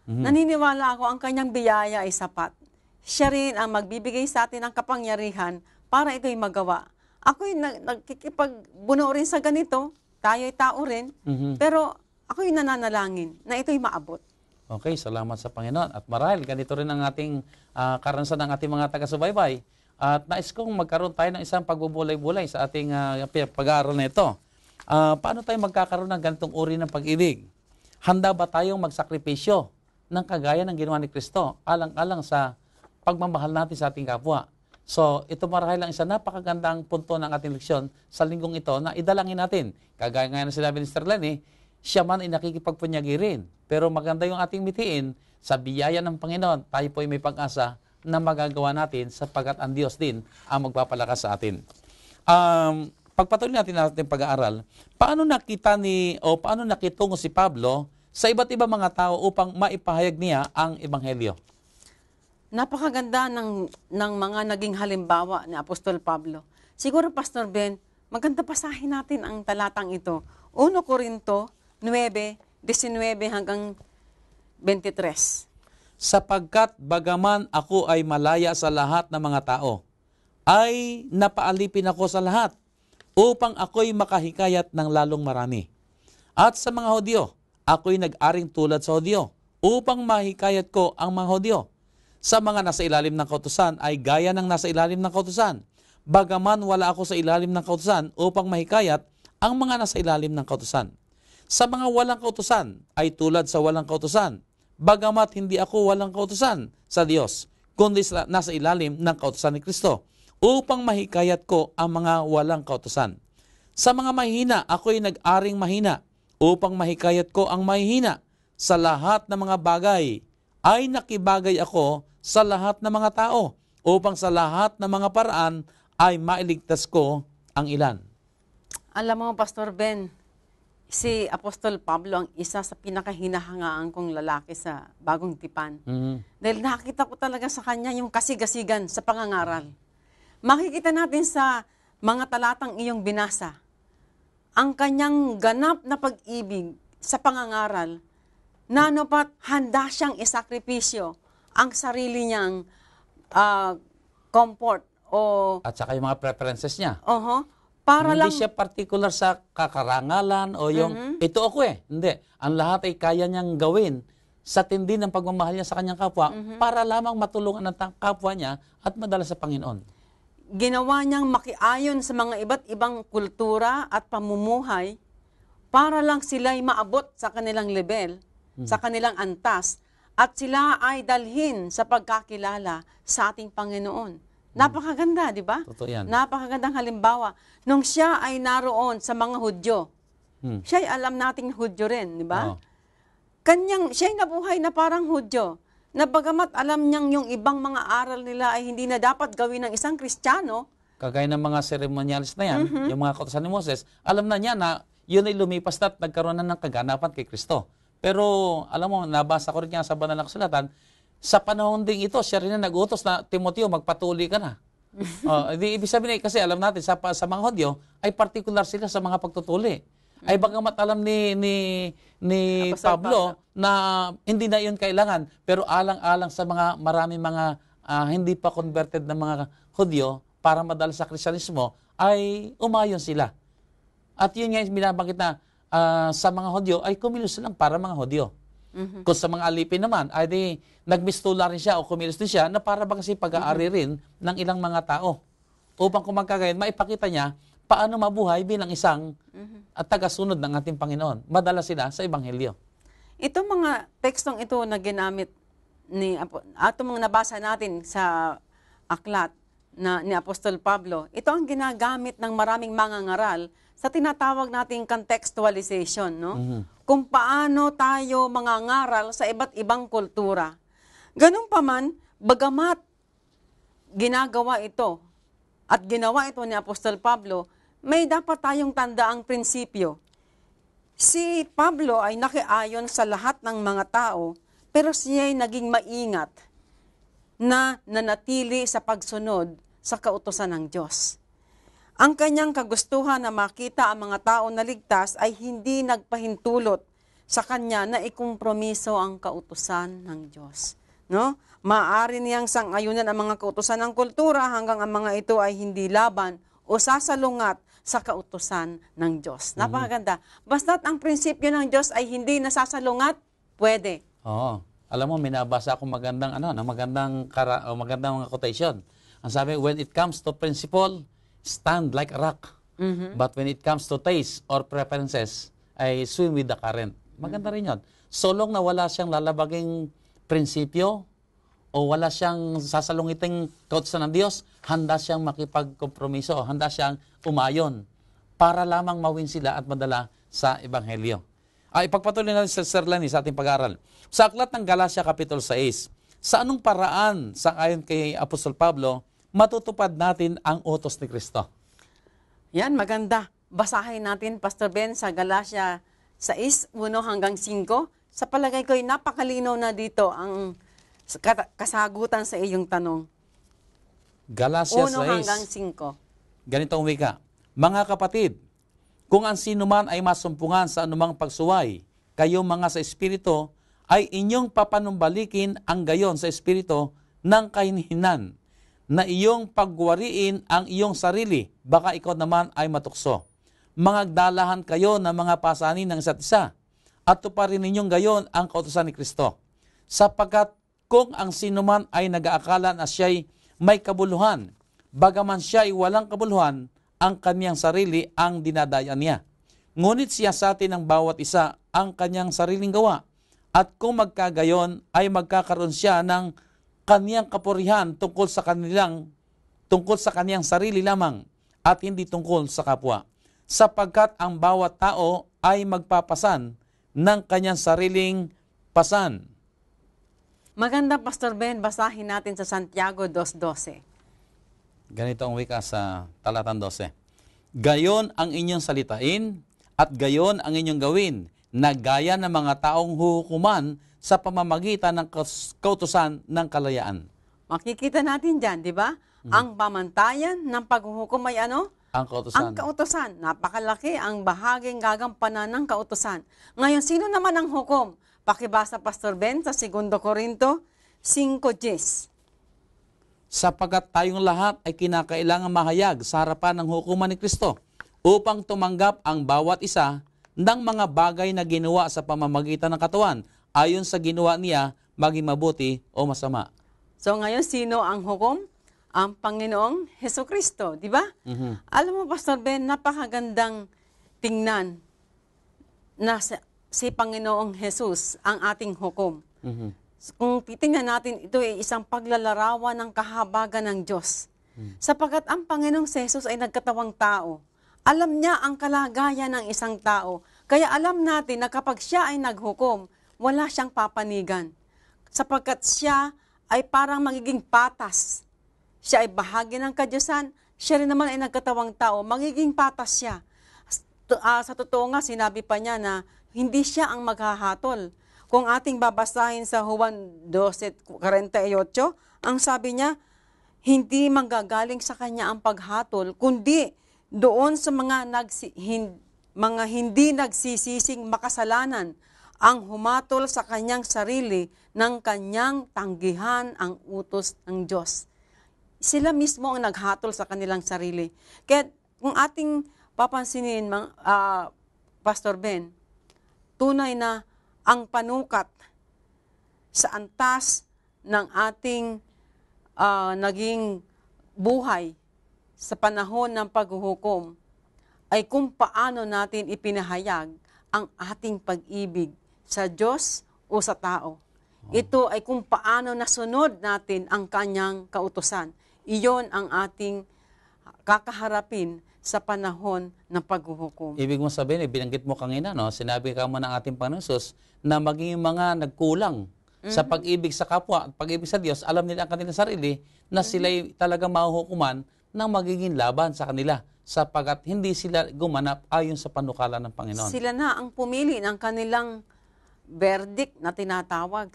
Naniniwala ako ang kanyang biyaya ay sapat. Siya rin ang magbibigay sa atin ng kapangyarihan para ito'y magawa. Ako'y nagkikipagbuno rin sa ganito, tayo'y tao rin, pero ako'y nananalangin na ito'y maabot. Okay, salamat sa Panginoon. At marahil, ganito rin ang ating karanasan ng ating mga taga-subaybay. At nais kong magkaroon tayo ng isang pagbubulay-bulay sa ating pag-aaral na ito. Paano tayo magkakaroon ng ganitong uri ng pag-ibig? Handa ba tayong magsakripisyo ng kagaya ng ginawa ni Kristo, alang-alang sa pagmamahal natin sa ating kapwa? So, ito marahil lang isang napakagandang punto ng ating leksyon sa linggong ito na idalangin natin. Kagaya nga na sinabi ni Sister Lenny, siya man ay nakikipagpunyagi rin. Pero maganda yung ating mitiin, sa biyaya ng Panginoon, tayo po ay may pag-asa na magagawa natin sapagkat ang Diyos din ang magpapalakas sa atin. Pagpatuloy natin ating pag-aaral, paano nakitungo si Pablo sa iba't ibang mga tao upang maipahayag niya ang Ebanghelyo? Napakaganda ng mga naging halimbawa ni Apostol Pablo. Siguro, Pastor Ben, maganda basahin natin ang talatang ito. 1 Corinto 9:19 hanggang 23. Sapagkat bagaman ako ay malaya sa lahat ng mga tao, ay napaalipin ako sa lahat upang ako'y makahikayat ng lalong marami. At sa mga Hudyo, ako'y nag-aring tulad sa Hudyo upang mahikayat ko ang mga Hudyo. Sa mga nasa ilalim ng kautusan ay gaya ng nasa ilalim ng kautusan. Bagaman wala ako sa ilalim ng kautusan upang mahikayat ang mga nasa ilalim ng kautusan. Sa mga walang kautusan ay tulad sa walang kautusan. Bagamat hindi ako walang kautusan sa Diyos, kundi nasa ilalim ng kautusan ni Kristo, upang mahikayat ko ang mga walang kautusan. Sa mga mahina, ako'y nag-aring mahina, upang mahikayat ko ang mahihina. Sa lahat ng mga bagay ay nakibagay ako sa lahat ng mga tao, upang sa lahat ng mga paraan ay mailigtas ko ang ilan. Alam mo, Pastor Ben, si Apostol Pablo ang isa sa pinakahinahangaan kong lalaki sa Bagong Tipan. Dahil nakita ko talaga sa kanya yung kasigasigan sa pangangaral. Makikita natin sa mga talatang iyong binasa, ang kanyang ganap na pag-ibig sa pangangaral, na pat handa siyang isakripisyo ang sarili niyang comfort o... At saka yung mga preferences niya. Para Hindi lang siya particular sa kakarangalan o yung, ito ako Hindi. Ang lahat ay kaya niyang gawin sa tindi ng pagmamahal niya sa kanyang kapwa para lamang matulungan ang kapwa niya at madala sa Panginoon. Ginawa niyang makiayon sa mga iba't ibang kultura at pamumuhay para lang sila'y maabot sa kanilang level, sa kanilang antas, at sila ay dalhin sa pagkakilala sa ating Panginoon. Napakaganda, di ba? Totoo yan. Napakagandang halimbawa. Nung siya ay naroon sa mga Hudyo, siya ay alam nating Hudyo rin, di ba? Siya'y nabuhay na parang Hudyo, na bagamat alam niyang yung ibang mga aral nila ay hindi na dapat gawin ng isang Kristiyano. Kagaya ng mga ceremonialist na yan, yung mga kautusan ni Moses, alam na niya na yun ay lumipas na at nagkaroon na ng kaganapan kay Kristo. Pero alam mo, nabasa ko rin nga sa banal na kasulatan, sa panahon ding ito, siya rin na nag-utos na, Timoteo, magpatuloy ka na. Ibig sabihin, kasi alam natin, sa mga Hudyo, ay particular sila sa mga pagtutuli. Ay bagamat alam ni Pablo na hindi na yun kailangan, pero alang-alang sa mga maraming mga hindi pa converted na mga Hudyo para madala sa Kristyanismo, ay umayon sila. At yun nga yung binabanggit na sa mga Hudyo, ay kumilos lang para mga Hudyo. Kung sa mga alipin naman, ay di nagmistula rin siya o kumilos din siya na para bang kasi pag-aari rin ng ilang mga tao. Upang kung magkagayon, maipakita niya paano mabuhay bilang isang tagasunod ng ating Panginoon. Madala sila sa Ebanghelyo. Itong mga tekstong ito na ginamit itong mga nabasa natin sa aklat ni Apostol Pablo, ito ang ginagamit ng maraming mangangaral sa tinatawag nating contextualization, no? Kung paano tayo mangangaral sa iba't ibang kultura. Ganun pa man, bagamat ginagawa ito at ginawa ito ni Apostol Pablo, may dapat tayong tandaang prinsipyo. Si Pablo ay nakiayon sa lahat ng mga tao, pero siya ay naging maingat na nanatili sa pagsunod sa kautusan ng Diyos. Ang kanyang kagustuhan na makita ang mga tao na ligtas ay hindi nagpahintulot sa kanya na ikompromiso ang kautusan ng Diyos. No? Maaari niyang sang-ayunan ang mga kautusan ng kultura hanggang ang mga ito ay hindi laban o sasalungat sa kautusan ng Diyos. Napakaganda. Basta't ang prinsipyo ng Diyos ay hindi nasasalungat, pwede. Oo. Alam mo, minabasa akong magandang magandang mga quotation. Ang sabi, when it comes to principle, stand like a rock. But when it comes to taste or preferences, I swim with the current. Maganda rin yun. So long na wala siyang lalabaging prinsipyo o wala siyang sasalungiting kautusan ng Diyos, handa siyang makipagkompromiso, handa siyang umayon para lamang mawin sila at madala sa Ebanghelyo. Ipagpatuloy natin sa Sir Lenny sa ating pag-aaral. Sa aklat ng Galacia Kapitulo 6, sa anong paraan, sa ayon kay Apostol Pablo, matutupad natin ang utos ni Kristo? Yan, maganda. Basahin natin, Pastor Ben, sa Galacia 6, 1 hanggang 5. Sa palagay ko, napakalinaw na dito ang kasagutan sa iyong tanong. Galacia 1 hanggang 5. Ganito ang wika. Mga kapatid, kung ang sino man ay masumpungan sa anumang pagsuway, kayo mga sa Espiritu, ay inyong papanumbalikin ang gayon sa Espiritu ng kahinhinan, na iyong pagwariin ang iyong sarili, baka ikaw naman ay matukso. Mangagdalahan kayo ng mga pasanin ng isa't isa, at tuparin ninyong gayon ang kautusan ni Kristo. Sapagkat kung ang sino man ay nag-aakala na siya'y may kabuluhan, bagaman siya ay walang kabuluhan, ang kanyang sarili ang dinadayan niya. Ngunit siya sa atin ng bawat isa ang kanyang sariling gawa, at kung magkagayon ay magkakaroon siya ng kaniyang kapurihan tungkol sa kaniyang sarili lamang at hindi tungkol sa kapwa. Sapagkat ang bawat tao ay magpapasan ng kanyang sariling pasan. Maganda, Pastor Ben, basahin natin sa Santiago 2:12. Ganito ang wika sa talatang 12. Gayon ang inyong salitain at gayon ang inyong gawin, na gaya ng mga taong huhukuman sa pamamagitan ng kautusan ng kalayaan. Makikita natin dyan, di ba? Ang pamantayan ng paghuhukom ay ano? Ang kautusan. Ang kautusan. Napakalaki ang bahaging gagampanan ng kautusan. Ngayon, sino naman ang hukom? Pakibasa, Pastor Ben, sa 2 Corinto 5:10. Sapagkat tayong lahat ay kinakailangan mahayag sa harapan ng hukuman ni Kristo upang tumanggap ang bawat isa ng mga bagay na ginawa sa pamamagitan ng katawan ayon sa ginawa niya, maging mabuti o masama. So ngayon, sino ang hukom? Ang Panginoong Hesukristo, di ba? Alam mo, Pastor Ben, napakagandang tingnan na si Panginoong Jesus ang ating hukom. Kung titingnan natin, ito ay isang paglalarawan ng kahabagan ng Diyos. Sapagkat ang Panginoong Jesus ay nagkatawang tao. Alam niya ang kalagayan ng isang tao. Kaya alam natin na kapag siya ay naghukom, wala siyang papanigan. Sapagkat siya ay parang magiging patas. Siya ay bahagi ng kadyusan, siya rin naman ay nagkatawang tao, magiging patas siya. Sa totoo nga, sinabi pa niya na hindi siya ang maghahatol. Kung ating babasahin sa Juan 12:48, ang sabi niya, hindi manggagaling sa kanya ang paghatol, kundi doon sa mga hindi nagsisising makasalanan ang humatol sa kanyang sarili ng kanyang tanggihan ang utos ng Diyos. Sila mismo ang naghatol sa kanilang sarili. Kaya kung ating papansinin, Pastor Ben, tunay na ang panukat sa antas ng ating naging buhay sa panahon ng paghuhukom ay kung paano natin ipinahayag ang ating pag-ibig sa Diyos o sa tao. Ito ay kung paano nasunod natin ang kanyang kautusan. Iyon ang ating kakaharapin sa panahon ng paghuhukom. Ibig mo sabihin, binanggit mo kanina, no? Sinabi ka mo ng ating Panginoon Jesus na maging mga nagkulang sa pag-ibig sa kapwa at pag-ibig sa Diyos, alam nila ang kanilang sarili na sila'y talagang mahuhukuman ng magiging laban sa kanila sapagkat hindi sila gumanap ayon sa panukala ng Panginoon. Sila na ang pumili ng kanilang verdict na tinatawag.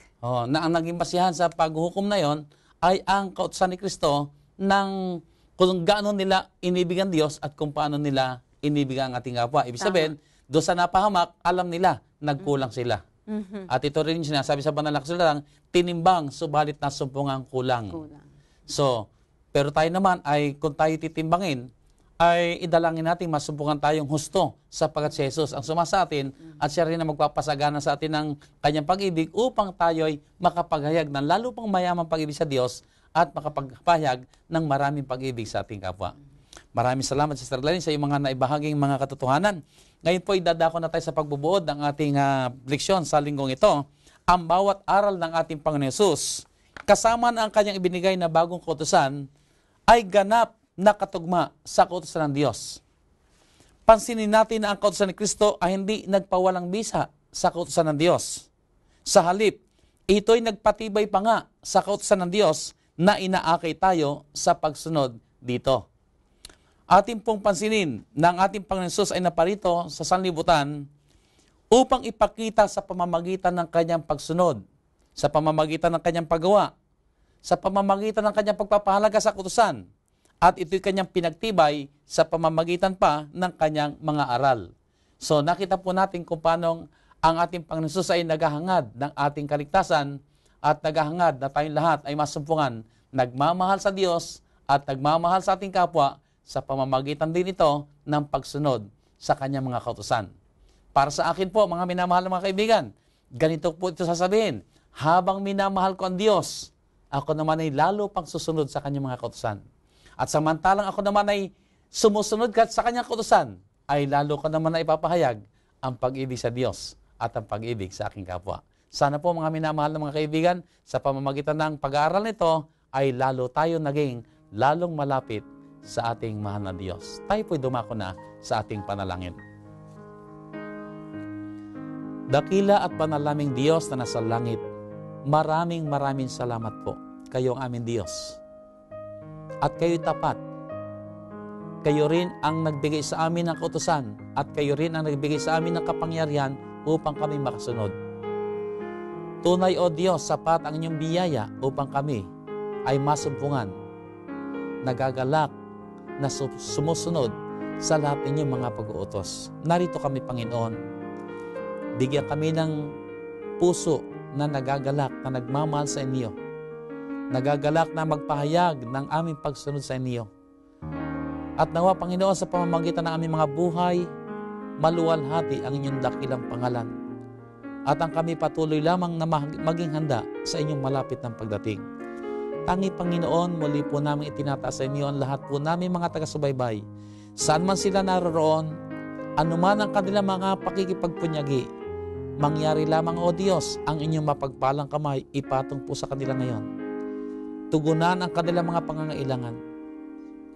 Na ang naging basihan sa paghuhukom na yon ay ang kautusan ni Kristo ng kung gaano nila inibigan Diyos at kung paano nila inibigan ang ating kapwa. Ibig sabihin, doon sa napahamak, alam nila, nagkulang sila. At ito rin yung sinasabi sa banal na kasulatan, tinimbang, subalit nasumpungang kulang. So, pero tayo naman ay kung tayo titimbangin, ay idalangin natin masumpungan tayong husto sapagkat si Jesus ang suma sa atin at siya rin ang magpapasagana sa atin ng kanyang pag-ibig upang tayo'y makapaghayag ng lalo pang mayamang pag-ibig sa Diyos at makapagpahayag ng maraming pag-ibig sa ating kapwa. Maraming salamat, Sister Lynn, sa iyong mga naibahaging mga katotohanan. Ngayon po, idadako na tayo sa pagbubuod ng ating leksyon sa linggong ito. Ang bawat aral ng ating Panginoon Hesus, kasama na ang kanyang ibinigay na bagong kautusan, ay ganap na katugma sa kautusan ng Diyos. Pansinin natin na ang kautusan ni Kristo ay hindi nagpawalang bisa sa kautusan ng Diyos. Sa halip, ito'y nagpatibay pa nga sa kautusan ng Diyos na inaakay tayo sa pagsunod dito. Ating pong pansinin na ang ating Panginoon Hesus ay naparito sa sanlibutan upang ipakita sa pamamagitan ng kanyang pagsunod, sa pamamagitan ng kanyang paggawa, sa pamamagitan ng kanyang pagpapahalaga sa kautusan, at ito'y kanyang pinagtibay sa pamamagitan pa ng kanyang mga aral. So nakita po natin kung paano ang ating Panginoon Hesus ay naghahangad ng ating kaligtasan at naghahangad na tayong lahat ay masumpungan, nagmamahal sa Diyos at nagmamahal sa ating kapwa sa pamamagitan din ito ng pagsunod sa kanyang mga kautusan. Para sa akin po, mga minamahal ng mga kaibigan, ganito po ito sasabihin, habang minamahal ko ang Diyos, ako naman ay lalo pang susunod sa kanyang mga kautusan. At samantalang ako naman ay sumusunod sa kanyang kautusan, ay lalo ko naman na ipapahayag ang pag-ibig sa Diyos at ang pag-ibig sa aking kapwa. Sana po mga minamahal ng mga kaibigan, sa pamamagitan ng pag-aaral nito, ay lalo tayo naging lalong malapit sa ating mahal na Diyos. Tayo po'y dumako na sa ating panalangin. Dakila at panalaming Diyos na nasa langit, maraming salamat po. Kayo ang aming Diyos. At kayo'y tapat. Kayo rin ang nagbigay sa amin ng kautusan at kayo rin ang nagbigay sa amin ng kapangyarihan upang kami makasunod. Tunay o Diyos, sapat ang inyong biyaya upang kami ay masumpungan, nagagalak, na sumusunod sa lahat ninyong mga pag-uutos. Narito kami, Panginoon. Bigyan kami ng puso na nagagalak, na nagmamahal sa inyo. Nagagalak na magpahayag ng aming pagsunod sa inyo. At nawa, Panginoon, sa pamamagitan ng aming mga buhay, maluwalhati ang inyong dakilang pangalan. At ang kami patuloy lamang na maging handa sa inyong malapit ng pagdating. Tangi, Panginoon, muli po namin itinataas sa inyo ang lahat po namin mga taga-subaybay. Saan man sila naroroon, anuman ang kanilang mga pakikipagpunyagi, mangyari lamang, O Diyos, ang inyong mapagpalang kamay ipatong po sa kanila ngayon. Tugunan ang kanilang mga pangangailangan.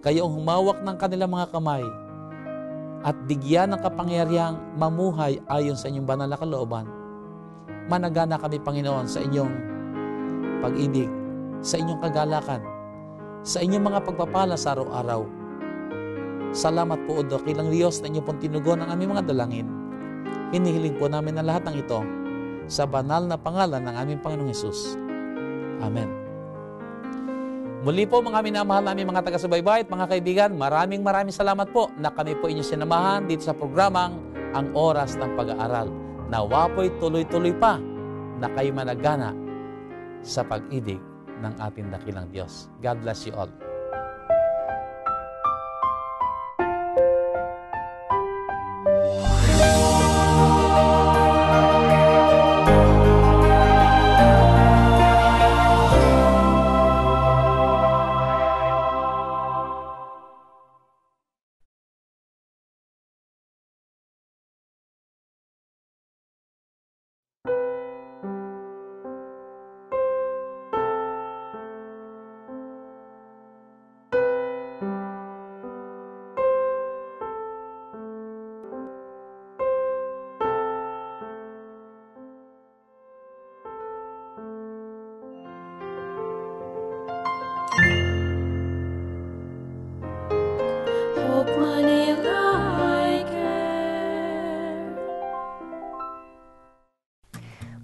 Kayo ang humawak ng kanilang mga kamay at bigyan ng kapangyarihang mamuhay ayon sa inyong banal na kalooban. Managana kami, Panginoon, sa inyong pag-ibig, sa inyong kagalakan, sa inyong mga pagpapala sa araw-araw. Salamat po, O dakilang Diyos, na inyong pong tinugon ang aming mga dalangin. Hinihiling po namin ang lahat ng ito sa banal na pangalan ng aming Panginoong Hesus. Amen. Muli po, mga minamahal namin mga taga-subaybay at mga kaibigan, maraming salamat po na kami po inyong sinamahan dito sa programang Ang Oras ng Pag-aaral. Nawa po'y tuloy-tuloy pa na kayo managana sa pag-ibig ng ating dakilang Diyos. God bless you all.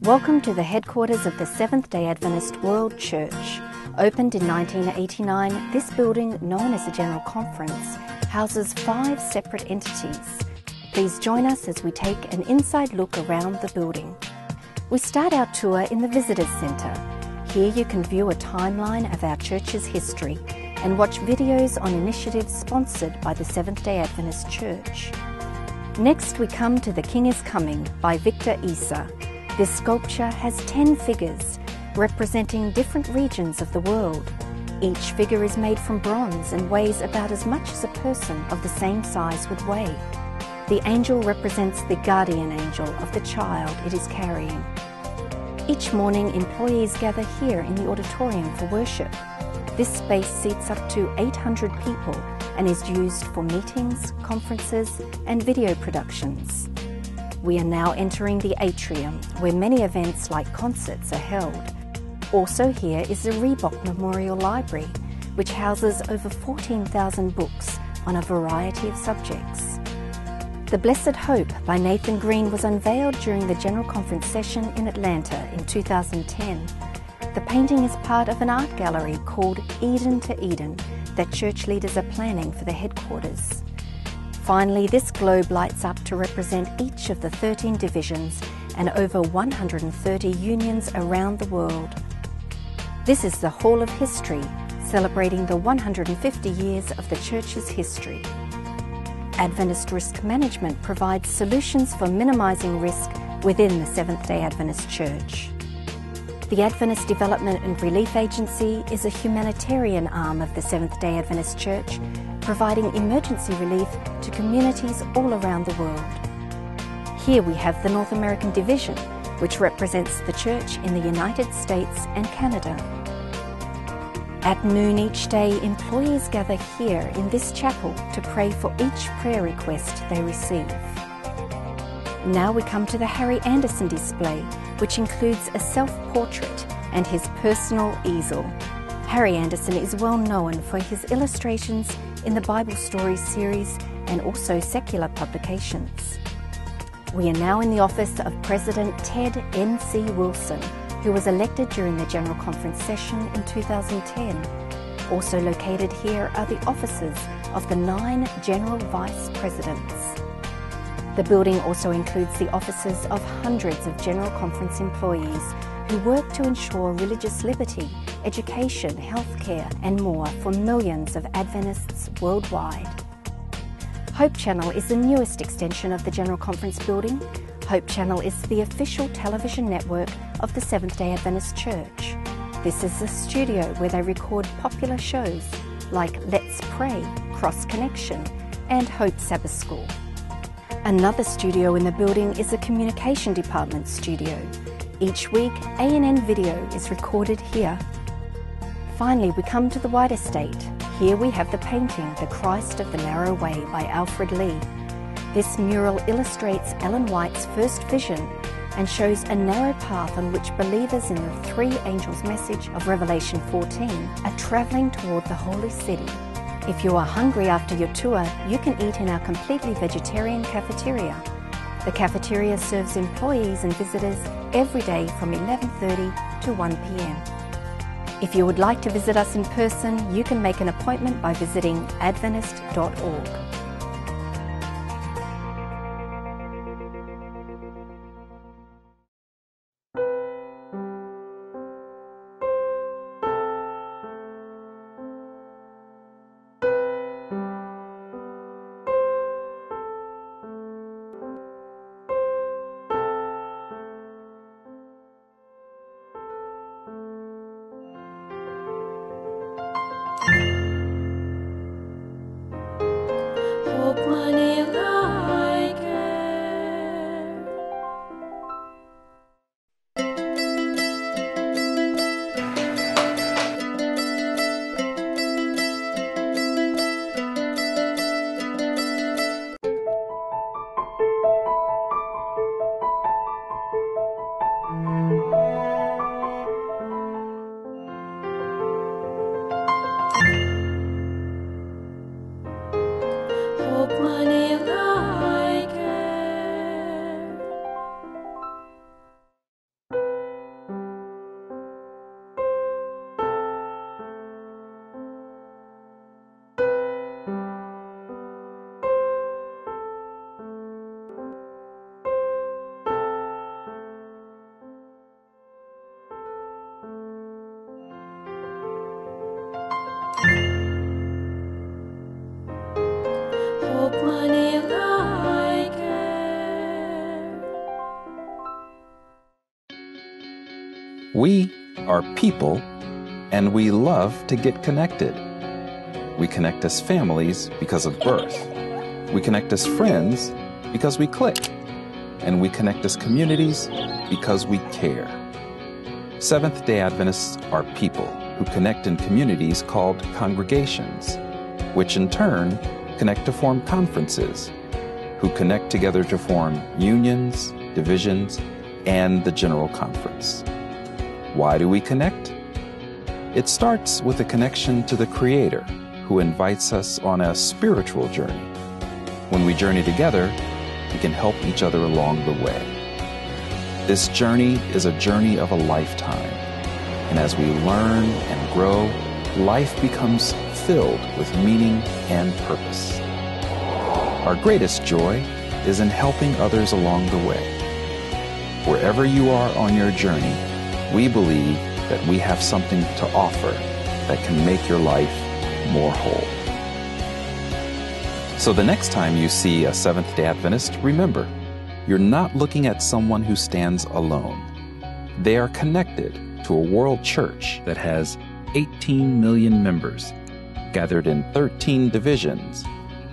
Welcome to the headquarters of the Seventh-day Adventist World Church. Opened in 1989, this building, known as the General Conference, houses 5 separate entities. Please join us as we take an inside look around the building. We start our tour in the Visitors Centre. Here you can view a timeline of our church's history and watch videos on initiatives sponsored by the Seventh-day Adventist Church. Next, we come to The King is Coming by Victor Issa. This sculpture has 10 figures representing different regions of the world. Each figure is made from bronze and weighs about as much as a person of the same size would weigh. The angel represents the guardian angel of the child it is carrying. Each morning, employees gather here in the auditorium for worship. This space seats up to 800 people and is used for meetings, conferences, and video productions. We are now entering the atrium, where many events like concerts are held. Also here is the Reebok Memorial Library, which houses over 14,000 books on a variety of subjects. The Blessed Hope by Nathan Green was unveiled during the General Conference session in Atlanta in 2010. The painting is part of an art gallery called Eden to Eden that church leaders are planning for the headquarters. Finally, this globe lights up to represent each of the 13 divisions and over 130 unions around the world. This is the Hall of History, celebrating the 150 years of the church's history. Adventist Risk Management provides solutions for minimizing risk within the Seventh-day Adventist Church. The Adventist Development and Relief Agency is a humanitarian arm of the Seventh-day Adventist Church, providing emergency relief to communities all around the world. Here we have the North American Division, which represents the church in the United States and Canada. At noon each day, employees gather here in this chapel to pray for each prayer request they receive. Now we come to the Harry Anderson display, which includes a self-portrait and his personal easel. Harry Anderson is well known for his illustrations in the Bible Stories series and also secular publications. We are now in the office of President Ted N.C. Wilson, who was elected during the General Conference session in 2010. Also located here are the offices of the 9 General Vice Presidents. The building also includes the offices of hundreds of General Conference employees who work to ensure religious liberty, education, healthcare, and more for millions of Adventists worldwide. Hope Channel is the newest extension of the General Conference building. Hope Channel is the official television network of the Seventh-day Adventist Church. This is the studio where they record popular shows like Let's Pray, Cross Connection, and Hope Sabbath School. Another studio in the building is the Communication Department studio. Each week, A&N video is recorded here. Finally, we come to the White Estate. Here we have the painting, The Christ of the Narrow Way by Alfred Lee. This mural illustrates Ellen White's first vision and shows a narrow path on which believers in the 3 angels' message of Revelation 14 are travelling toward the holy city. If you are hungry after your tour, you can eat in our completely vegetarian cafeteria. The cafeteria serves employees and visitors every day from 11:30 to 1 p.m. If you would like to visit us in person, you can make an appointment by visiting adventist.org. We are people, and we love to get connected. We connect as families because of birth. We connect as friends because we click. And we connect as communities because we care. Seventh-day Adventists are people who connect in communities called congregations, which in turn connect to form conferences, who connect together to form unions, divisions, and the General Conference. Why do we connect? It starts with a connection to the Creator, who invites us on a spiritual journey. When we journey together, we can help each other along the way. This journey is a journey of a lifetime, and as we learn and grow, life becomes filled with meaning and purpose. Our greatest joy is in helping others along the way. Wherever you are on your journey, we believe that we have something to offer that can make your life more whole. So the next time you see a Seventh-day Adventist, remember, you're not looking at someone who stands alone. They are connected to a world church that has 18 million members, gathered in 13 divisions,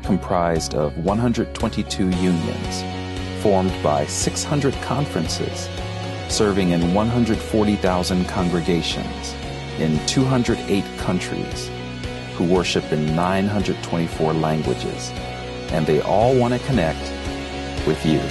comprised of 122 unions, formed by 600 conferences, serving in 140,000 congregations in 208 countries, who worship in 924 languages, and they all want to connect with you.